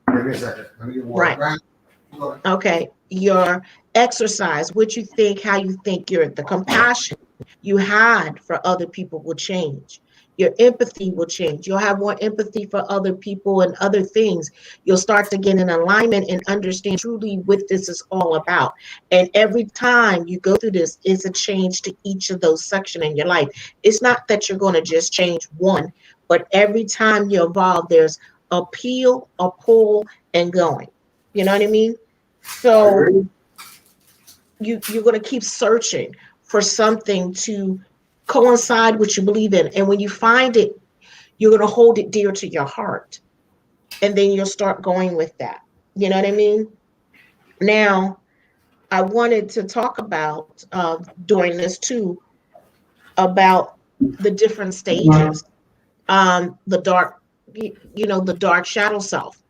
Give me a second. Let me get water. Right. Okay. Your exercise, what you think, how you think, the compassion you had for other people will change. Your empathy will change. You'll have more empathy for other people and other things. You'll start to get in alignment and understand truly what this is all about. And every time you go through this, it's a change to each of those sections in your life. It's not that you're going to just change one, but every time you evolve, there's a peel, a pull, and going. You know what I mean? So you're going to keep searching for something to coincide with what you believe in. And when you find it, you're going to hold it dear to your heart. And then you'll start going with that. You know what I mean? Now, I wanted to talk about during this too, about the different stages. The dark, the dark shadow self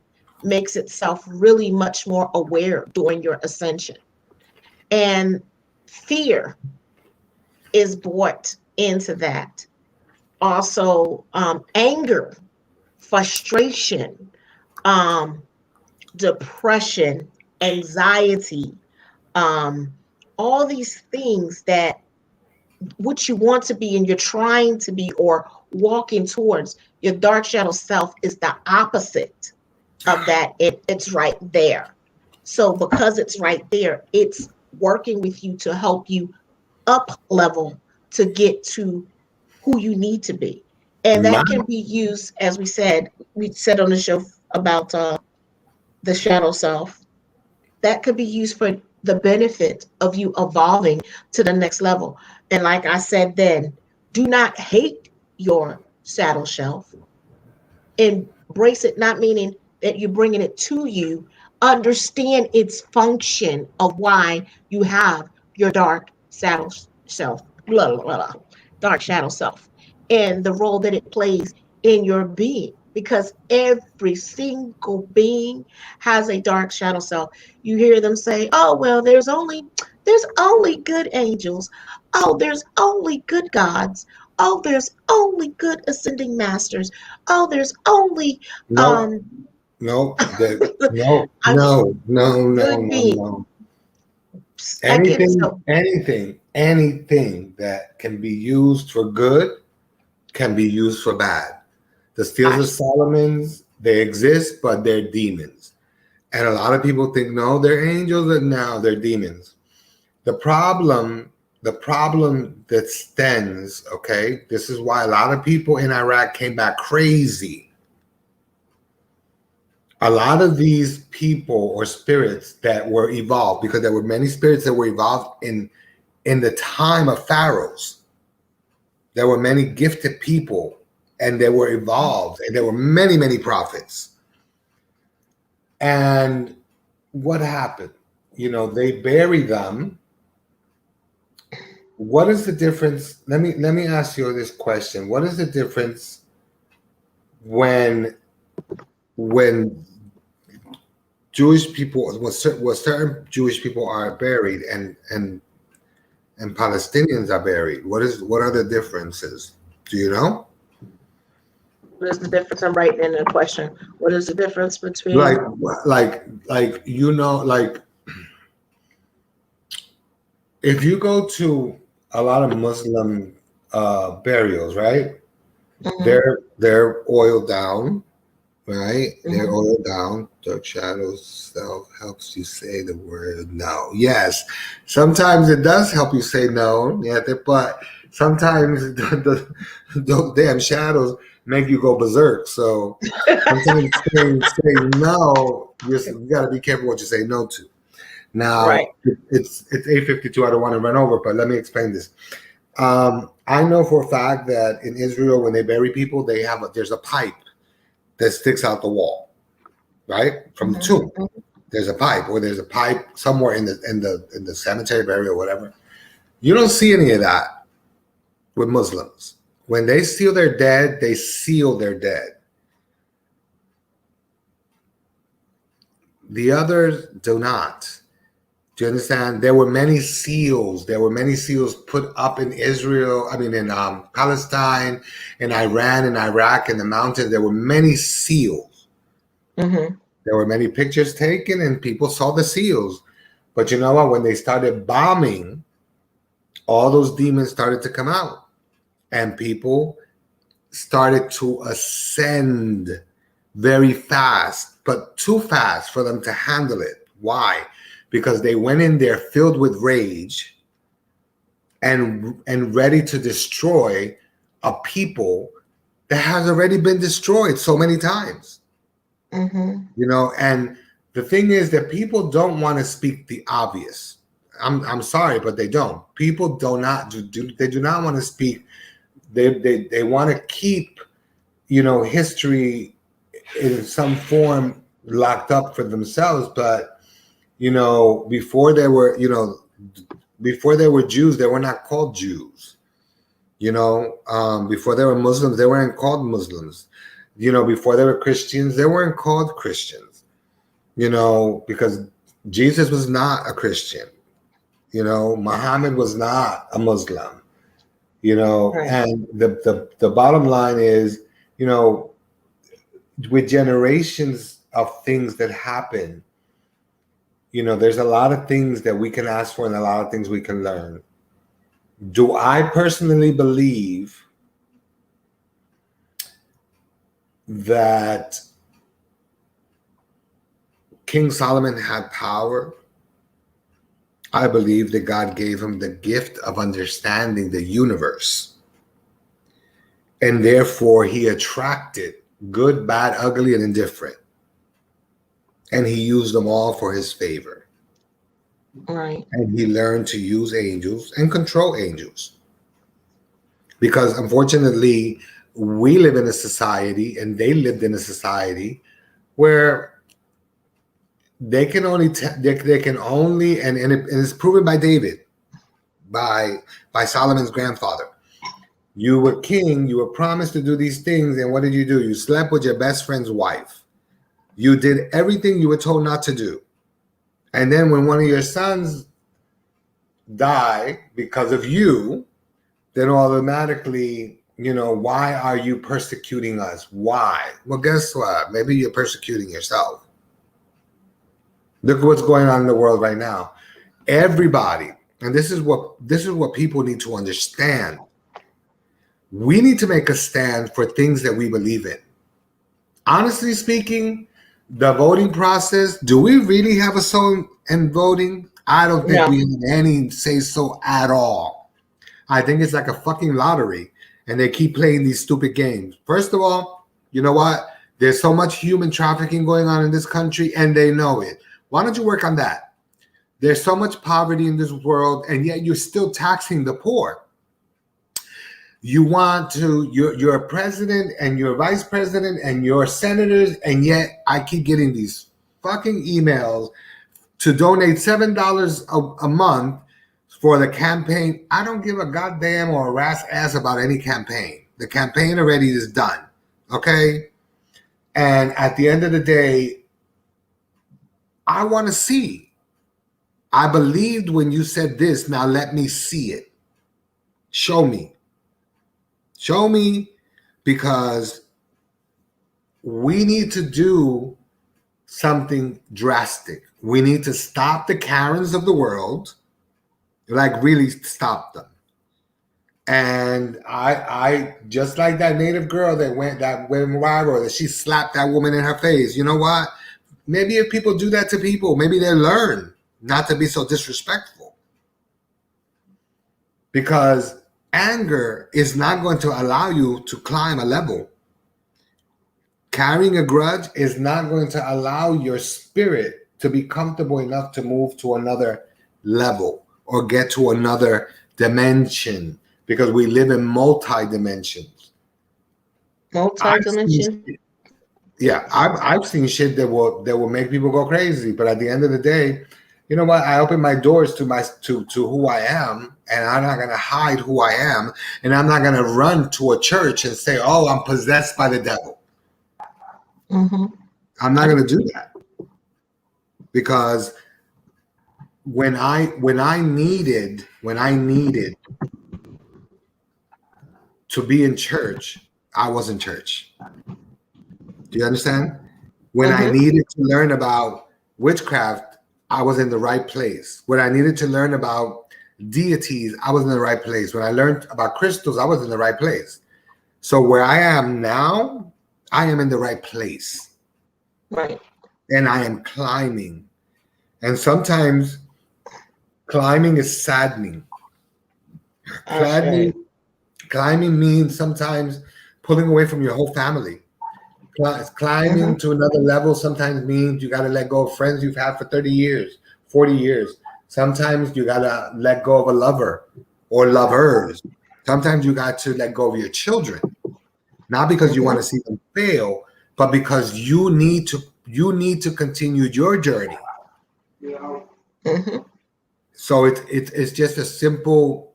makes itself really much more aware during your ascension. And fear is brought into that. Also, anger, frustration, depression, anxiety, all these things that what you want to be and you're trying to be or walking towards, your dark shadow self is the opposite of that. It's right there. So because it's right there, it's working with you to help you up level to get to who you need to be. And that can be used, as we said on the show about the shadow self. That could be used for the benefit of you evolving to the next level. And like I said then, do not hate your saddle shelf. Embrace it, not meaning that you're bringing it to you. Understand its function of why you have your dark saddle self, blah, blah, blah, dark shadow self, and the role that it plays in your being. Because every single being has a dark shadow self. You hear them say, "Oh well, there's only good angels. Oh, there's only good gods. Oh, there's only good ascending masters. Oh, there's only No, um no, no, I mean no, no, no, good no, being." no. I get it. Anything, So anything, anything that can be used for good can be used for bad. The Steels I of Solomon's, they exist, but they're demons. And a lot of people think, no, they're angels, and now they're demons. The problem that stems, okay, this is why a lot of people in Iraq came back crazy. A lot of these people or spirits that were evolved, because there were many spirits that were evolved in the time of pharaohs. There were many gifted people, and they were evolved, and there were many, many prophets. And what happened? They bury them. What is the difference? Let me ask you this question. What is the difference when Jewish people, when certain Jewish people are buried and Palestinians are buried? What are the differences? Do you know? what is the difference? I'm writing in the question. What is the difference Like, between like if you go to a lot of Muslim burials, right? Mhm, They're oiled down, right? They're mhm. oiled down. Dark shadows self helps you say the word no. Yes, sometimes it does help you say no. Yeah, but sometimes those damn shadows make you go berserk. So sometimes saying no, you got to be careful what you say no to. Right. Now it's 8:52. I don't want to run over, but let me explain this. I know for a fact that in Israel, when they bury people, there's a pipe that sticks out the wall, right, from the Mhm, tomb. There's a pipe, or there's a pipe somewhere in the cemetery burial or whatever. You don't see any of that with Muslims. When they seal their dead, they seal their dead. The others do not. Do you understand? There were many seals. There were many seals put up in Israel. I mean, in Palestine, in Iran, in Iraq, in the mountains. There were many seals. mhm. There were many pictures taken, and people saw the seals. But you know what? When they started bombing, all those demons started to come out, and people started to ascend very fast, but too fast for them to handle it. Why? Because they went in there filled with rage and ready to destroy a people that has already been destroyed so many times. Mhm. And the thing is that people don't want to speak the obvious. I'm sorry, but they don't. People they do not want to speak. They want to keep history in some form locked up for themselves. But before before they were Jews, they were not called Jews. Before they were Muslims, they weren't called Muslims. Before they were Christians, they weren't called Christians. Because Jesus was not a Christian. Muhammad was not a Muslim. Right. And the bottom line is, you know, with generations of things that happen, there's a lot of things that we can ask for and a lot of things we can learn. Do I personally believe that King Solomon had power? I believe that God gave him the gift of understanding the universe. And therefore, he attracted good, bad, ugly, and indifferent. And he used them all for his favor. Right. And he learned to use angels and control angels. Because unfortunately, we live in a society and they lived in a society where they can only they can only and it's proven by David, by Solomon's grandfather. You were king, you were promised to do these things, and what did you do? You slept with your best friend's wife. You did everything you were told not to do. And then when one of your sons die because of you, then automatically, why are you persecuting us? Why? Well, guess what? Maybe you're persecuting yourself. Look at what's going on in the world right now. Everybody, and this is what people need to understand. We need to make a stand for things that we believe in. Honestly speaking, the voting process, do we really have a say in voting? I don't think No. we have any say so at all. I think it's like a fucking lottery, and they keep playing these stupid games. First of all, you know what? There's so much human trafficking going on in this country, and they know it. Why don't you work on that? There's so much poverty in this world, and yet you're still taxing the poor. You're a president and you're a vice president and you're senators, and yet I keep getting these fucking emails to donate $7 a month for the campaign. I don't give a goddamn or a rat's ass about any campaign. The campaign already is done. Okay? And at the end of the day, I want to see. I believed when you said this. Now let me see it. Show me. Show me, because we need to do something drastic. We need to stop the Karens of the world, like really stop them. And I just like that native girl that went viral, that she slapped that woman in her face. You know what? Maybe if people do that to people, maybe they learn not to be so disrespectful. Because anger is not going to allow you to climb a level. Carrying a grudge is not going to allow your spirit to be comfortable enough to move to another level or get to another dimension, because we live in multi-dimensions. Multi-dimension. I've seen shit that will make people go crazy, but at the end of the day, you know what? I open my doors to who I am, and I'm not gonna hide who I am, and I'm not gonna run to a church and say, "Oh, I'm possessed by the devil." Mm-hmm. I'm not gonna do that, because when I needed to be in church, I was in church. Do you understand? When I needed to learn about witchcraft, I was in the right place. When I needed to learn about deities, I was in the right place. When I learned about crystals, I was in the right place. So where I am now, I am in the right place. Right. And I am climbing. And sometimes climbing is saddening. Climbing means sometimes pulling away from your whole family. Climbing to another level sometimes means you got to let go of friends you've had for 30 years, 40 years. Sometimes you got to let go of a lover or lovers. Sometimes you got to let go of your children, not because you want to see them fail, but because you need to continue your journey. So it's just a simple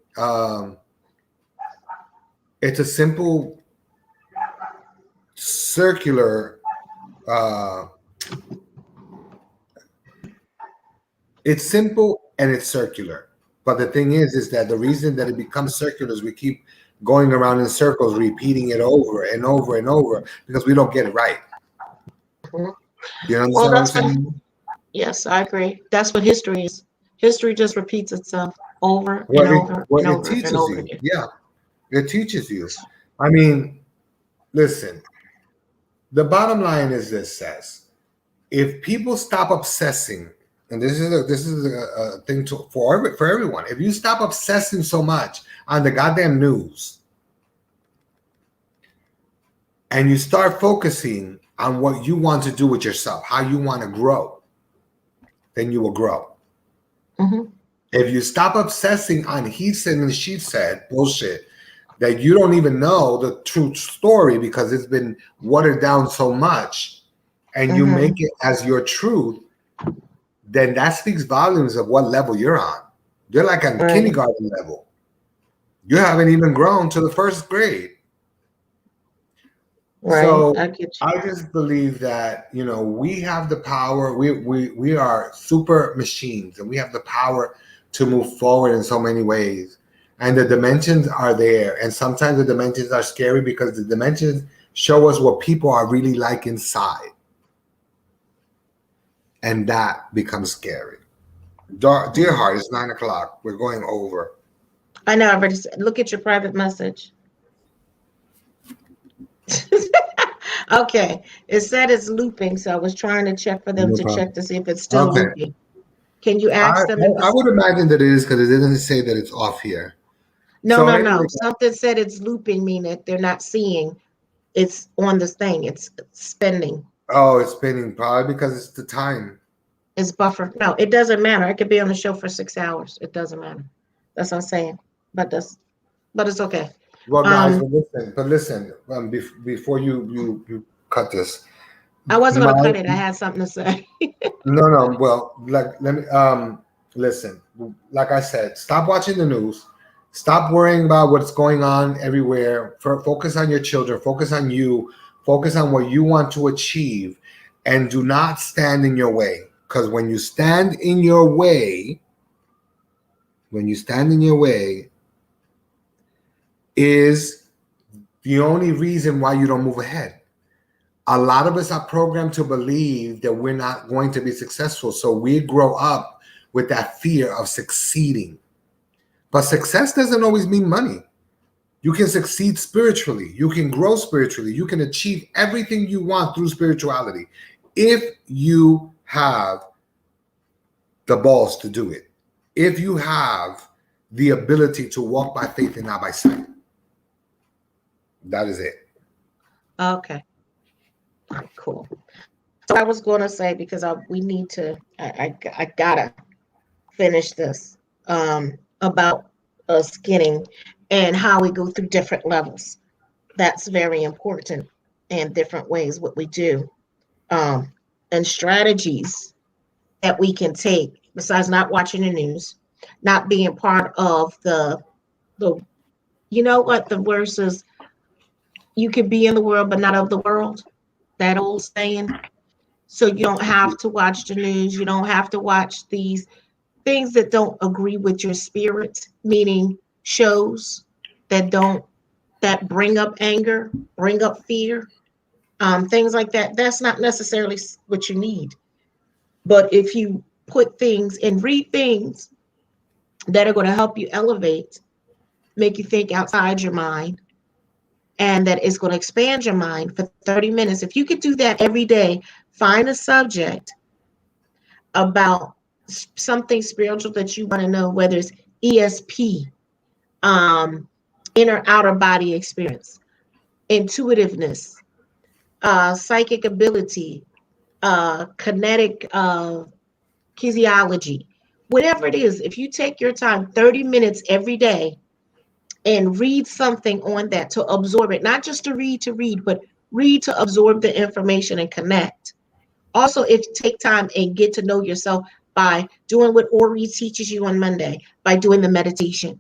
it's a simple circular it's simple and it's circular, but the thing is that the reason that it becomes circular is we keep going around in circles, repeating it over and over and over, because we don't get it right. You understand what I'm saying? Yes, I agree. That's what history is. History just repeats itself over and over and over and over again. Yeah, it teaches you. I mean, listen, the bottom line is this, says, if people stop obsessing, and this is a thing for everyone, if you stop obsessing so much on the goddamn news and you start focusing on what you want to do with yourself, how you want to grow, then you will grow. Mm-hmm. If you stop obsessing on he said and she said bullshit that you don't even know the true story because it's been watered down so much, and you Mm-hmm. make it as your truth, then that speaks volumes of what level you're on. You're like on Right. kindergarten level. You haven't even grown to the first grade. Right. So I get you. I just believe that, you know, we have the power. We are super machines, and we have the power to move forward in so many ways. And the dimensions are there. And sometimes the dimensions are scary because the dimensions show us what people are really like inside. And that becomes scary. Dear Mm. heart, it's 9 o'clock. We're going over. I know. I already said, look at your private message. Okay. It said it's looping, so I was trying to check for them No to check problem. to see if it's still Okay. looping. Can you I, ask them if I it's would imagine that it is because it doesn't say that it's off here. no, So no, anyway, no. Something said it's looping, meaning that they're not seeing it's on this thing. It's spending. oh, it's spinning probably because it's the time. It's buffer. No, it doesn't matter. I could be on the show for 6 hours. It doesn't matter. That's what I'm saying. But it's okay. Well, guys, Um, but listen. Before you cut this, I wasn't my gonna cut it. I had something to say. no. Well, like let me listen. Like I said, stop watching the news. Stop worrying about what's going on everywhere. Focus on your children. Focus on you. Focus on what you want to achieve, and do not stand in your way. Because when you stand in your way, is the only reason why you don't move ahead. A lot of us are programmed to believe that we're not going to be successful. So we grow up with that fear of succeeding. But success doesn't always mean money. You can succeed spiritually. You can grow spiritually. You can achieve everything you want through spirituality if you have the balls to do it. If you have the ability to walk by faith and not by sight. That is it. Okay. All right, cool. So I was going to say because we need to. I gotta finish this about us getting and how we go through different levels. That's very important and different ways what we do um, and strategies that we can take besides not watching the news, not being part of the you know what the verse is, you can be in the world but not of the world, that old saying. So you don't have to watch the news, you don't have to watch these things that don't agree with your spirit, meaning shows that don't that bring up anger, bring up fear, things like that. That's not necessarily what you need. But if you put things and read things that are going to help you elevate, make you think outside your mind, and that is going to expand your mind for 30 minutes, if you could do that every day, find a subject about something spiritual that you want to know, whether it's ESP, um, inner outer body experience, intuitiveness, psychic ability, kinetic physiology, whatever it is, if you take your time 30 minutes every day and read something on that to absorb it, not just to read, but read to absorb the information and connect. Also, if you take time and get to know yourself by doing what Ori teaches you on Monday, by doing the meditation,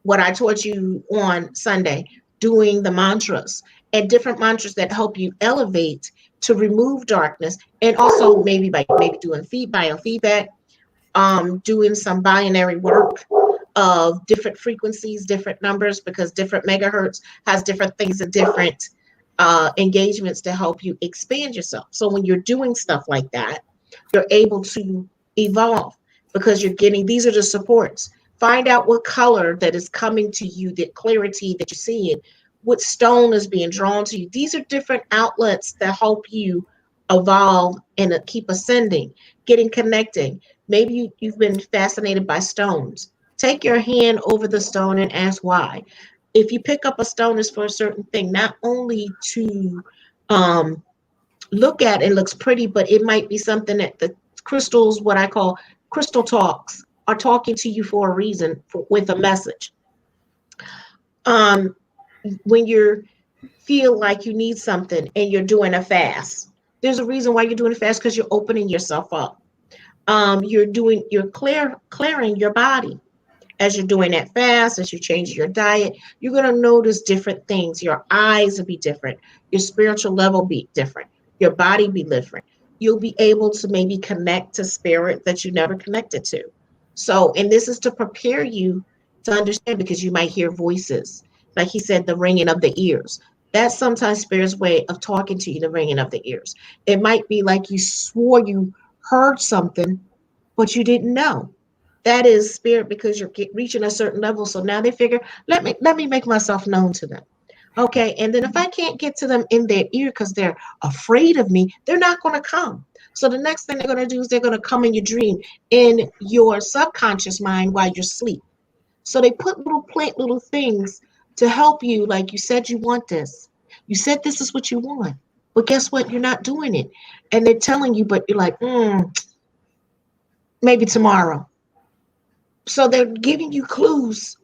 what I taught you on Sunday, doing the mantras and different mantras that help you elevate to remove darkness, and also maybe by maybe doing biofeedback, doing some binary work of different frequencies, different numbers, because different megahertz has different things and different engagements to help you expand yourself. So when you're doing stuff like that, you're able to evolve because you're getting these are the supports. Find out what color that is coming to you, the clarity that you're seeing, what stone is being drawn to you. These are different outlets that help you evolve and keep ascending, getting connecting. Maybe you've been fascinated by stones. Take your hand over the stone and ask why. If you pick up a stone, it's for a certain thing, not only to um, look at it looks pretty, but it might be something that the crystals, what I call crystal talks. are talking to you for a reason, with a message. Um, when you feel like you need something and you're doing a fast, there's a reason why you're doing a fast, because you're opening yourself up. You're clearing your body. As you're doing that fast, as you change your diet, you're going to notice different things. Your eyes will be different. Your spiritual level be different. Your body be different. You'll be able to maybe connect to spirit that you never connected to. So, and this is to prepare you to understand, because you might hear voices. Like he said, the ringing of the ears. That's sometimes spirit's way of talking to you, the ringing of the ears. It might be like you swore you heard something, but you didn't know. That is spirit, because you're reaching a certain level. So now they figure, let me make myself known to them. Okay. And then if I can't get to them in their ear because they're afraid of me, they're not going to come. So the next thing they're going to do is they're going to come in your dream, in your subconscious mind while you're asleep. So they plant little things to help you. Like, you said you want this. You said this is what you want. But guess what? You're not doing it. And they're telling you, but you're like, maybe tomorrow. So they're giving you clues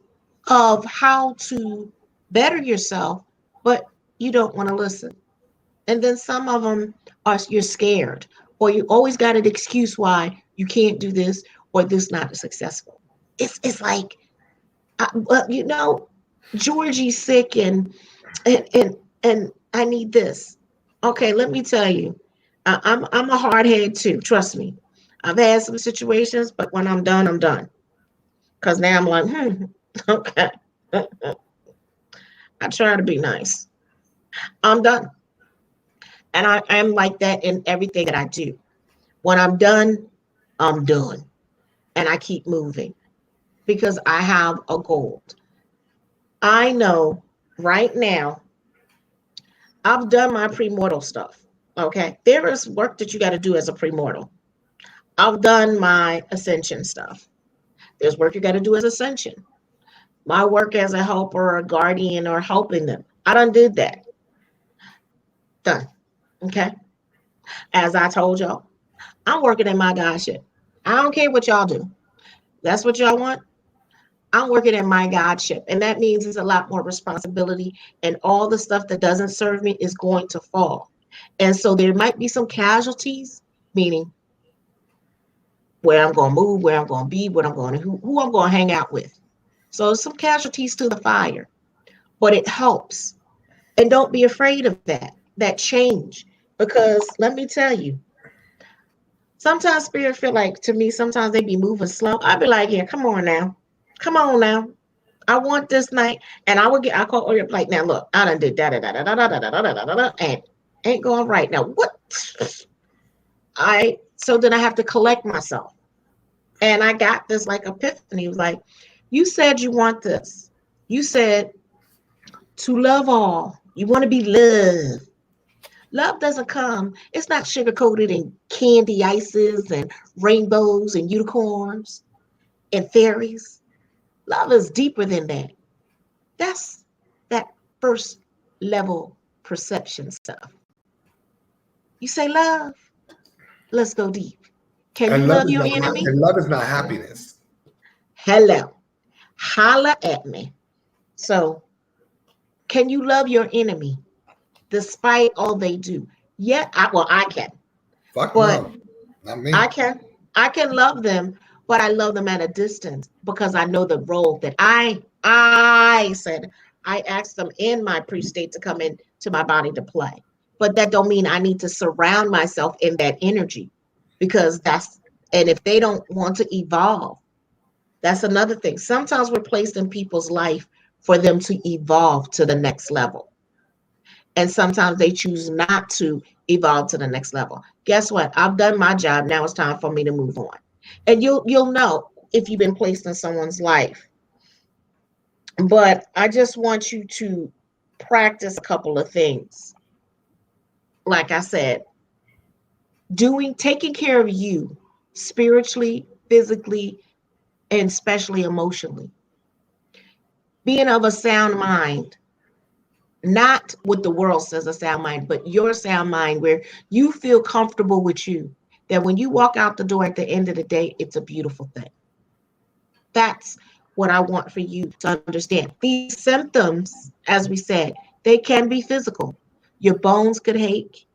of how to better yourself, but you don't want to listen. And then some of them are, you're scared, or you always got an excuse why you can't do this, or this not successful. It's like, Georgie's sick, and I need this. Okay, let me tell you, I'm a hard head too. Trust me, I've had some situations, but when I'm done, I'm done. Because now I'm like, okay. I try to be nice. I'm done. And I'm like that in everything that I do. When I'm done, I'm done. And I keep moving because I have a goal. I know right now, I've done my premortal stuff. Okay. There is work that you got to do as a premortal. I've done my ascension stuff. There's work you got to do as ascension. My work as a helper or a guardian or helping them, I done did that. Done. Okay. As I told y'all, I'm working in my Godship. I don't care what y'all do. That's what y'all want. I'm working in my Godship. And that means it's a lot more responsibility. And all the stuff that doesn't serve me is going to fall. And so there might be some casualties, meaning where I'm going to move, where I'm going to be, what I'm going to, who I'm going to hang out with. So some casualties to the fire, but it helps. And don't be afraid of that change. Because let me tell you, sometimes spirit feel like, to me, sometimes they be moving slow. I'd be like, yeah, come on now. Come on now. I want this night. And I call Oreo like, now look, I done did da and ain't going right. Now what? So then I have to collect myself. And I got this like epiphany. It was like, you said you want this. You said to love all. You want to be loved. Love doesn't come. It's not sugar coated in candy ices and rainbows and unicorns and fairies. Love is deeper than that. That's that first level perception stuff. You say love, let's go deep. Can you And love your enemy? love is not happiness. Hello. Holla at me. So, can you love your enemy despite all they do? Yeah, I can. Fuck But no, not me. I can love them, but I love them at a distance because I know the role that I said I asked them in my pre-state to come in to my body to play. But that don't mean I need to surround myself in that energy, because and if they don't want to evolve, that's another thing. Sometimes we're placed in people's life for them to evolve to the next level. And sometimes they choose not to evolve to the next level. Guess what? I've done my job. Now it's time for me to move on. And you'll know if you've been placed in someone's life. But I just want you to practice a couple of things. Like I said, taking care of you spiritually, physically, and especially emotionally. Being of a sound mind, not what the world says a sound mind, but your sound mind where you feel comfortable with you. That when you walk out the door at the end of the day, it's a beautiful thing. That's what I want for you to understand. These symptoms, as we said, they can be physical. Your bones could ache,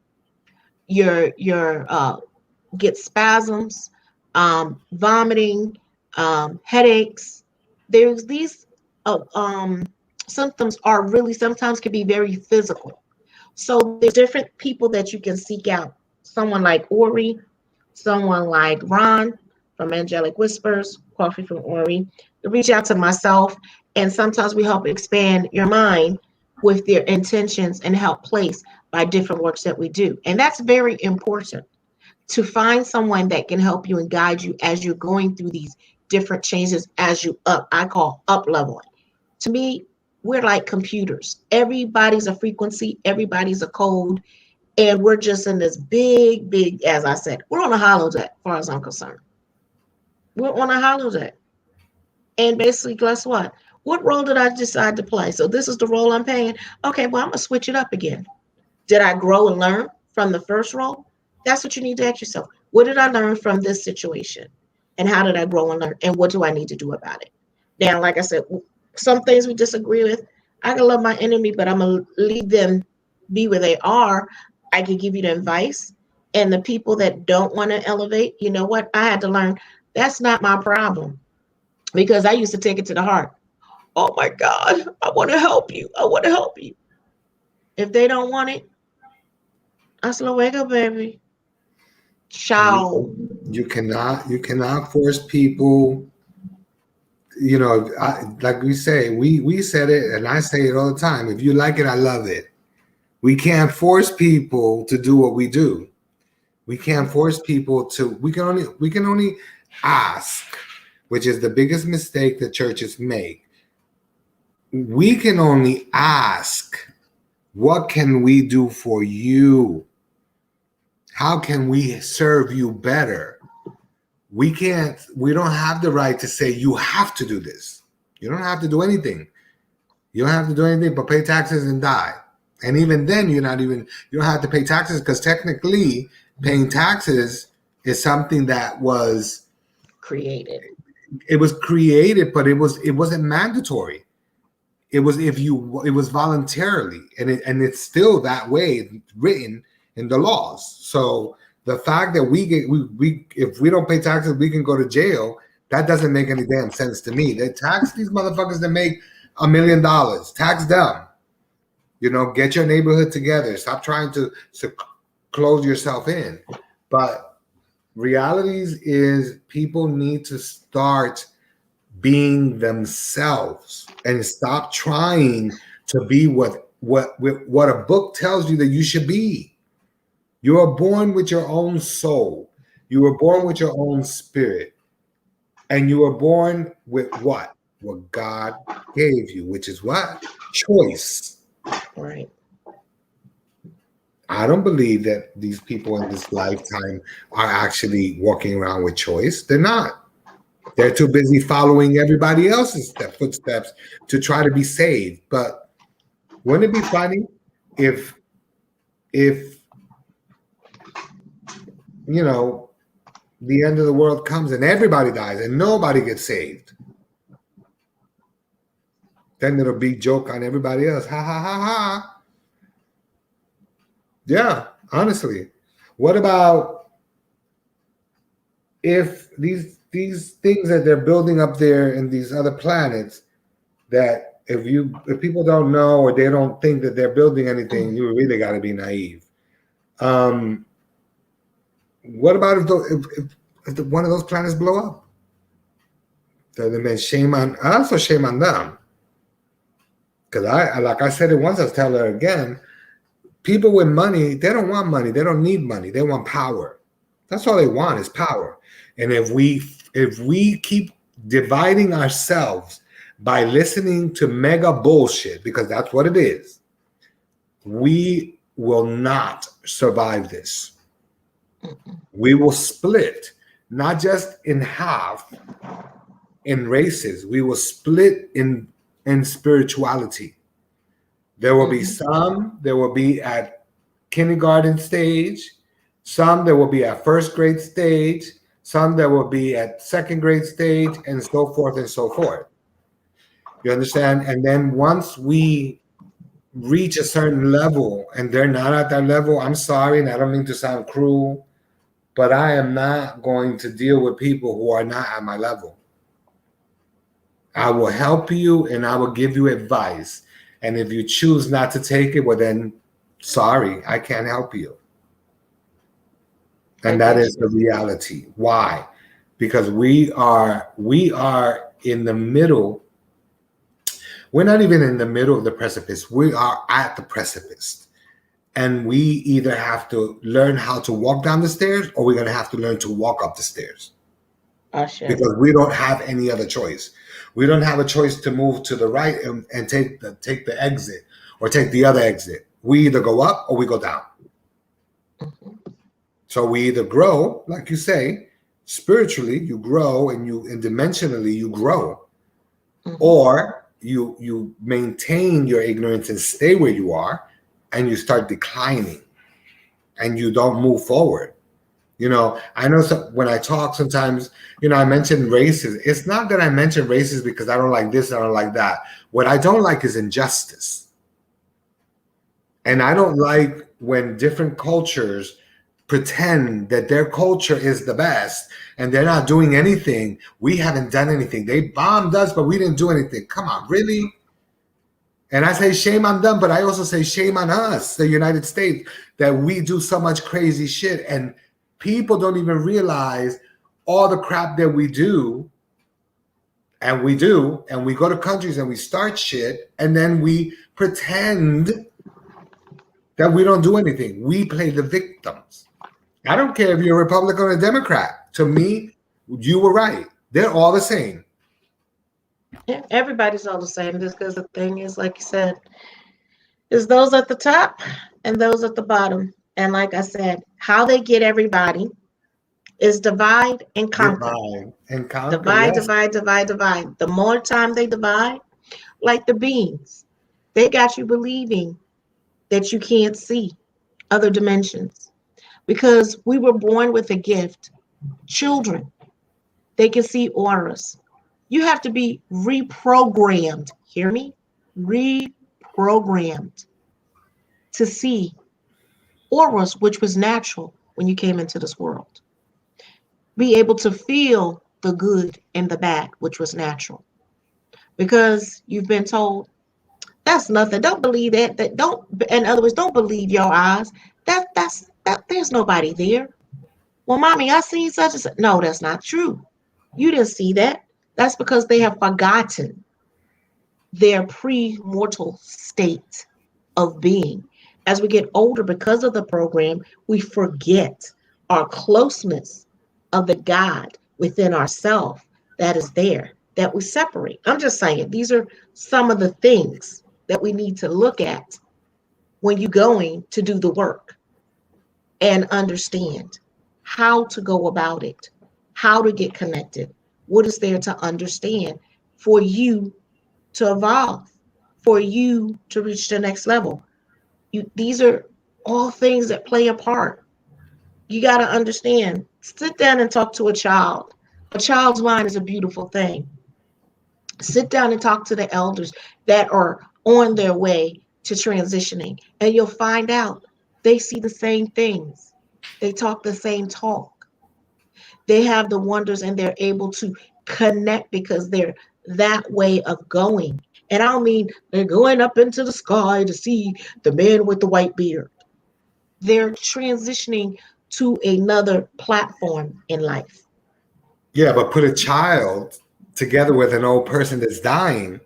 your get spasms, vomiting, headaches. There's these uh, um, symptoms are really sometimes can be very physical. So there's different people that you can seek out. Someone like Ori, someone like Ron from Angelic Whispers, Coffee from Ori. Reach out to myself, and sometimes we help expand your mind with their intentions and help place by different works that we do. And that's very important to find someone that can help you and guide you as you're going through these different changes as you I call up leveling. To me, we're like computers. Everybody's a frequency, everybody's a code, and we're just in this big, as I said, we're on a holodeck, as far as I'm concerned. We're on a holodeck. And basically, guess what? What role did I decide to play? So this is the role I'm playing. Okay, well, I'm going to switch it up again. Did I grow and learn from the first role? That's what you need to ask yourself. What did I learn from this situation? And how did I grow and learn? And what do I need to do about it? Now, like I said, some things we disagree with. I can love my enemy, but I'm going to leave them be where they are. I can give you the advice. And the people that don't want to elevate, you know what? I had to learn that's not my problem, because I used to take it to the heart. Oh my God, I want to help you. I want to help you. If they don't want it, I said, wake up, baby. Ciao. You cannot force people. You know, like we say, we said it, and I say it all the time. If you like it, I love it. We can't force people to do what we do. We can't force people to. We can only ask, which is the biggest mistake that churches make. We can only ask, what can we do for you? How can we serve you better? We don't have the right to say, you have to do this. You don't have to do anything. You don't have to do anything but pay taxes and die. And even then, you don't have to pay taxes, because technically paying taxes is something that was created. It was created, but it wasn't mandatory. It was voluntarily, and it's still that way written in the laws. So the fact that we if we don't pay taxes, we can go to jail. That doesn't make any damn sense to me. They tax these motherfuckers that make $1 million. Tax them. You know, get your neighborhood together. Stop trying to close yourself in. But realities is people need to start being themselves and stop trying to be what a book tells you that you should be. You are born with your own soul. You were born with your own spirit. And you were born with what? What God gave you, which is what? Choice. Right. I don't believe that these people in this lifetime are actually walking around with choice. They're not. They're too busy following everybody else's footsteps to try to be saved. But wouldn't it be funny if you know, the end of the world comes and everybody dies and nobody gets saved? Then it'll be joke on everybody else. Ha ha ha ha. Yeah, honestly. What about if these things that they're building up there in these other planets, that if people don't know or they don't think that they're building anything, you really got to be naive. What about if one of those planets blow up? Then shame on us or shame on them? Because like I said it once, I'll tell her again. People with money, they don't want money. They don't need money. They want power. That's all they want is power. And if we keep dividing ourselves by listening to mega bullshit, because that's what it is, we will not survive this. We will split, not just in half in races. We will split in spirituality. There will be some that will be at kindergarten stage, some that will be at first grade stage, some that will be at second grade stage, and so forth and so forth. You understand? And then once we reach a certain level and they're not at that level, I'm sorry, and I don't mean to sound cruel, but I am not going to deal with people who are not at my level. I will help you and I will give you advice. And if you choose not to take it, well, then sorry, I can't help you. And that is the reality. Why? Because we are in the middle. We're not even in the middle of the precipice. We are at the precipice. And we either have to learn how to walk down the stairs, or we're going to have to learn to walk up the stairs. Because we don't have any other choice. We don't have a choice to move to the right and take the exit or take the other exit. We either go up or we go down. Mm-hmm. So we either grow, like you say, spiritually you grow, and dimensionally you grow, mm-hmm. or you maintain your ignorance and stay where you are, and you start declining, and you don't move forward. You know, I know when I talk sometimes, you know, I mention races. It's not that I mention races because I don't like this, I don't like that. What I don't like is injustice. And I don't like when different cultures pretend that their culture is the best and they're not doing anything. We haven't done anything. They bombed us, but we didn't do anything. Come on, really? And I say shame on them, but I also say shame on us, the United States, that we do so much crazy shit. And people don't even realize all the crap that we do. And we go to countries and we start shit, and then we pretend that we don't do anything. We play the victims. I don't care if you're a Republican or a Democrat. To me, you were right. They're all the same. Yeah, everybody's all the same. Just because the thing is, like you said, is those at the top and those at the bottom. And like I said, how they get everybody is divide and conquer. Divide, yes. divide. The more time they divide, like the beings, they got you believing that you can't see other dimensions. Because we were born with a gift. Children, they can see auras. You have to be reprogrammed. Hear me? Reprogrammed to see auras, which was natural when you came into this world. Be able to feel the good and the bad, which was natural. Because you've been told, that's nothing. Don't believe that. In other words, don't believe your eyes. There's nobody there. Well, mommy, I seen such and such. No, that's not true. You didn't see that. That's because they have forgotten their pre-mortal state of being. As we get older, because of the program, we forget our closeness of the God within ourselves that is there, that we separate. I'm just saying, these are some of the things that we need to look at when you're going to do the work and understand how to go about it, how to get connected, what is there to understand for you to evolve, for you to reach the next level. These are all things that play a part. You got to understand, sit down and talk to a child. A child's mind is a beautiful thing. Sit down and talk to the elders that are on their way to transitioning, and you'll find out they see the same things. They talk the same talk. They have the wonders, and they're able to connect because they're that way of going. And I don't mean they're going up into the sky to see the man with the white beard. They're transitioning to another platform in life. Yeah, but put a child together with an old person that's dying,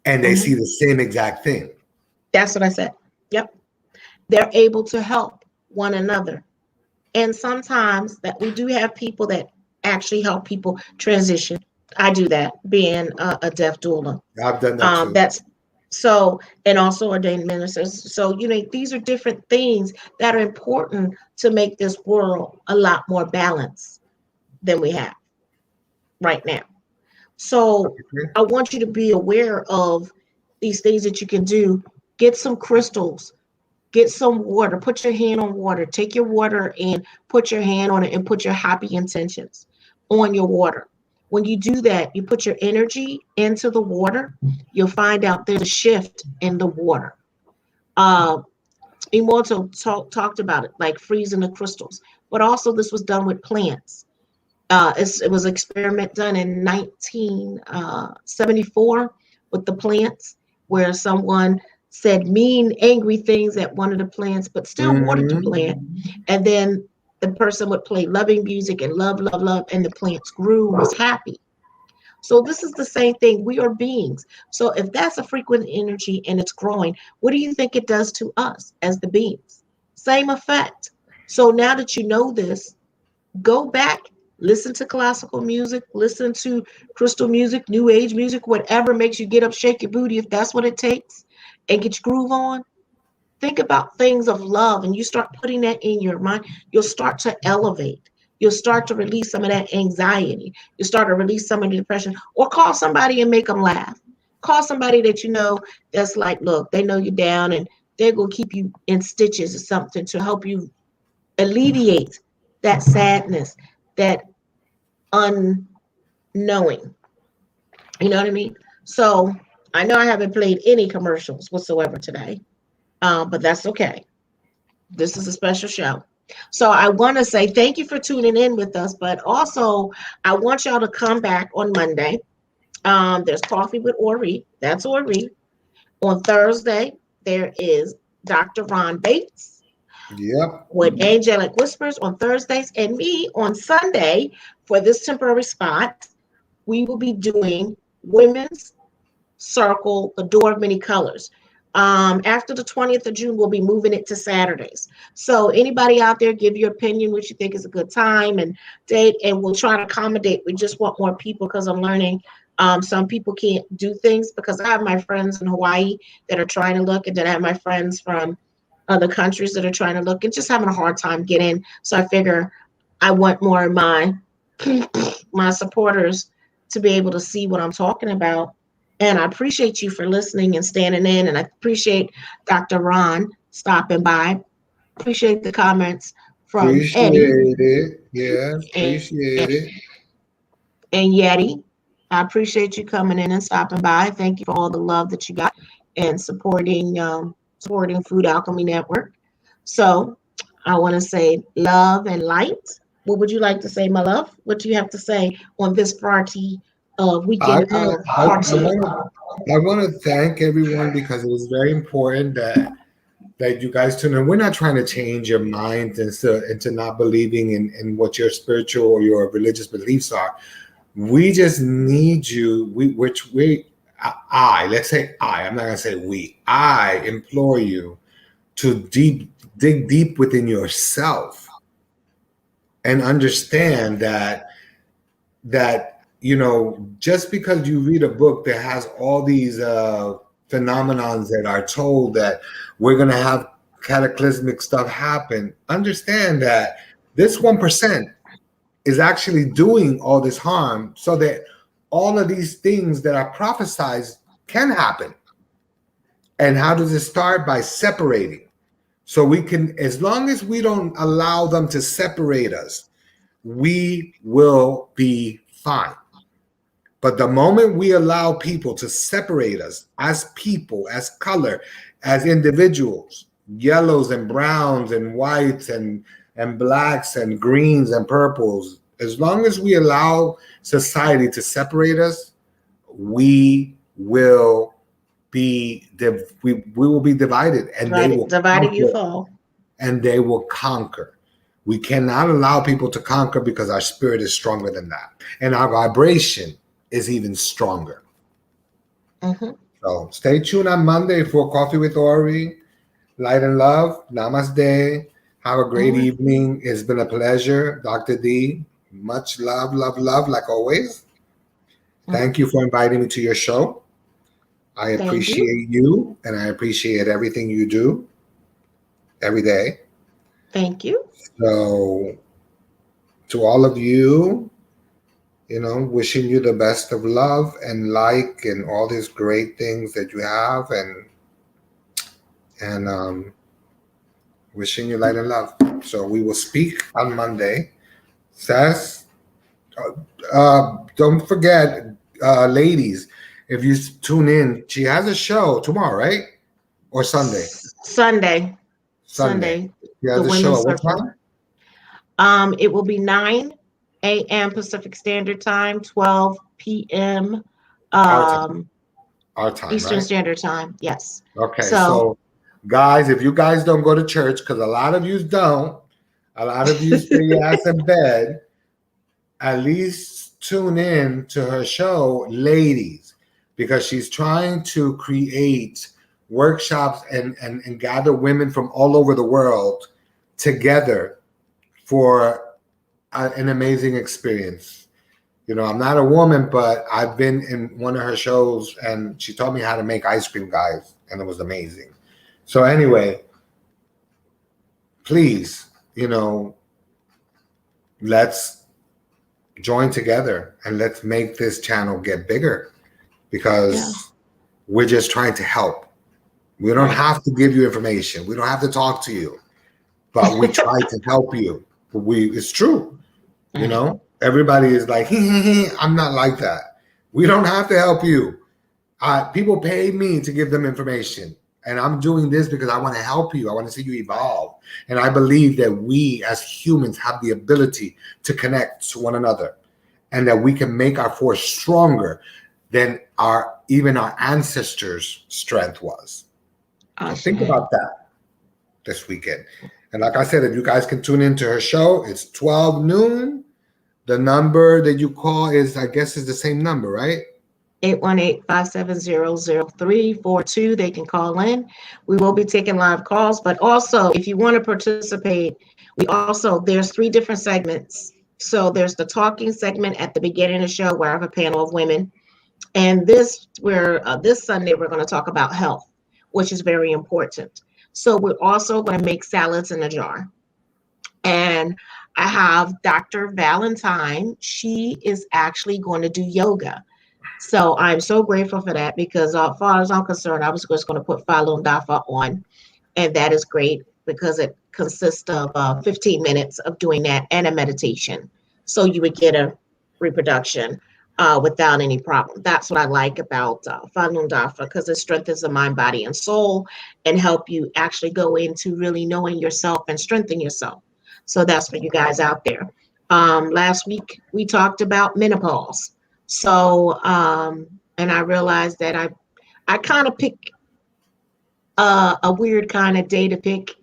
and they see the same exact thing. That's what I said. Yep. They're able to help one another. And sometimes that we do have people that actually help people transition. I do that, being a deaf doula. I've done that too. That's so, and also ordained ministers. So, these are different things that are important to make this world a lot more balanced than we have right now. So I want you to be aware of these things that you can do. Get some crystals, get some water, put your hand on water, take your water and put your hand on it and put your happy intentions. on your water. When you do that, you put your energy into the water, you'll find out there's a shift in the water. Uh, Immortal talked about it, like freezing the crystals, but also this was done with plants. It was an experiment done in 1974 with the plants, where someone said mean, angry things at one of the plants, but still watered the Mm-hmm. plant. And then the person would play loving music and love, love, love, and the plants grew and was happy. So this is the same thing. We are beings. So if that's a frequent energy and it's growing, what do you think it does to us as the beings? Same effect. So now that you know this, go back, listen to classical music, listen to crystal music, new age music, whatever makes you get up, shake your booty if that's what it takes, and get your groove on. Think about things of love and you start putting that in your mind, you'll start to elevate. You'll start to release some of that anxiety. You start to release some of the depression, or call somebody and make them laugh. Call somebody that you know that's like, look, they know you're down and they're going to keep you in stitches or something to help you alleviate that sadness, that unknowing. You know what I mean? So I know I haven't played any commercials whatsoever today, but that's okay. This is a special show. So I want to say thank you for tuning in with us, but also I want y'all to come back on Monday. There's Coffee with Ori. That's Ori. On Thursday, there is Dr. Ron Bates Yep. with Angelic Whispers on Thursdays, and me on Sunday for this temporary spot. We will be doing Women's Circle, the Door of Many Colors. After the 20th of June, we'll be moving it to Saturdays. So anybody out there, give your opinion, what you think is a good time and date, and we'll try to accommodate. We just want more people because I'm learning some people can't do things because I have my friends in Hawaii that are trying to look, and then I have my friends from other countries that are trying to look and just having a hard time getting. So I figure I want more of my supporters to be able to see what I'm talking about. And I appreciate you for listening and standing in. And I appreciate Dr. Ron stopping by. Appreciate the comments from Eddie Appreciate it. Yeah, and, appreciate it. and Yeti. I appreciate you coming in and stopping by. Thank you for all the love that you got and supporting Food Alchemy Network. So I want to say love and light. What would you like to say, my love? What do you have to say on this party I weekend want of I, I party? want to I want to thank everyone because it is very important that you guys tune in. We're not trying to change your mind into not believing in what your spiritual or your religious beliefs are. We just need you. Let's say I'm not gonna say we. I implore you to dig deep within yourself and understand that just because you read a book that has all these phenomenons that are told that we're going to have cataclysmic stuff happen, understand that this 1% is actually doing all this harm so that all of these things that are prophesized can happen. And how does it start? By separating. So we can, as long as we don't allow them to separate us, we will be fine. But the moment we allow people to separate us as people, as color, as individuals, yellows and browns and whites and blacks and greens and purples, as long as we allow society to separate us, we will we will be divided, and they will Divided you conquer. fall. And they will conquer. We cannot allow people to conquer because our spirit is stronger than that, and our vibration is even stronger. Mm-hmm. So stay tuned on Monday for Coffee with Ori. Light and love. Namaste. Have a great Mm-hmm. evening. It's been a pleasure, Dr. D. Much love, love, love, like always. Thank you for inviting me to your show. I Thank you. appreciate you, and I appreciate everything you do every day. Thank you. So, to all of you, wishing you the best of love and like and all these great things that you have, and wishing you light and love. So we will speak on Monday. Says Don't forget, ladies, if you tune in, she has a show tomorrow, right? Or Sunday? Sunday. Sunday. Sunday. She The has a show Women's at what Circle. time? It will be 9 a.m. Pacific Standard Time, 12 p.m. Our time. Um, Our time, Eastern right? Standard Time. Yes. Okay, So so guys, if you guys don't go to church, because a lot of you don't, a lot of you stay your ass in bed, at least tune in to her show, ladies, because she's trying to create workshops and gather women from all over the world together for an amazing experience. You know, I'm not a woman, but I've been in one of her shows and she taught me how to make ice cream, guys, and it was amazing. So anyway, please, you know, let's join together and let's make this channel get bigger yeah, because we're just trying to help. We don't right. have to give you information. We don't have to talk to you, but we try to help you. It's true. You Right. know, everybody is like, I'm not like that. We don't have to help you. People pay me to give them information. And I'm doing this because I want to help you. I want to see you evolve. And I believe that we as humans have the ability to connect to one another and that we can make our force stronger than even our ancestors' strength was. So think Ashe. about that this weekend. And like I said, if you guys can tune into her show, it's 12 noon. The number that you call is, I guess, is the same number, right? 818-570-0342. They can call in. We will be taking live calls, but also if you want to participate, there's 3 different segments. So there's the talking segment at the beginning of the show where I have a panel of women. And this Sunday we're going to talk about health, which is very important. So we're also going to make salads in a jar. And I have Dr. Valentine. She is actually going to do yoga. So I'm so grateful for that because as far as I'm concerned, I was just going to put Falun Dafa on, and that is great because it consists of 15 minutes of doing that and a meditation. So you would get a reproduction without any problem. That's what I like about Falun Dafa because it strengthens the mind, body, and soul and help you actually go into really knowing yourself and strengthen yourself. So that's for you guys out there. Last week we talked about menopause. So, and I realized that I kind of pick a weird kind of day to pick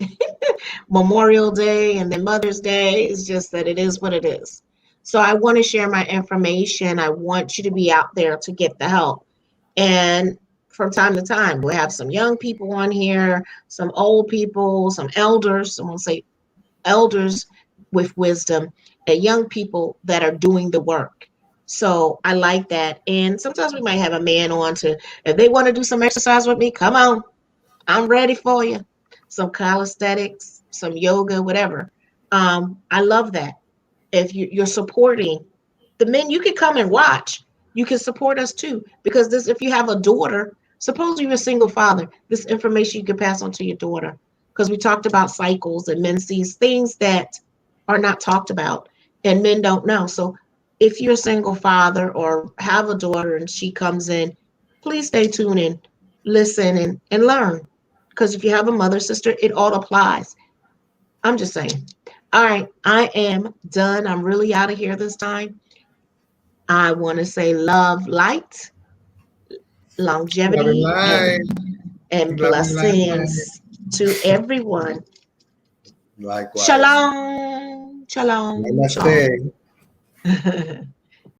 Memorial Day and then Mother's Day. It's just that it is what it is. So I want to share my information. I want you to be out there to get the help. And from time to time, we'll have some young people on here, some old people, some elders. Someone say elders with wisdom, and young people that are doing the work. So I like that. And sometimes we might have a man on to, if they want to do some exercise with me, come on, I'm ready for you. Some calisthenics, some yoga, whatever. I love that. If you're supporting the men, you can come and watch. You can support us too, because this, if you have a daughter, suppose you're a single father, this information you can pass on to your daughter. Because we talked about cycles and men sees things that are not talked about and men don't know. So if you're a single father or have a daughter and she comes in, please stay tuned and listen and learn. Because if you have a mother, sister, it all applies. I'm just saying. All right, I am done. I'm really out of here this time. I want to say love, light, Love and longevity, light. and Love and light. blessings to everyone. Likewise. Shalom, shalom, Namaste. shalom.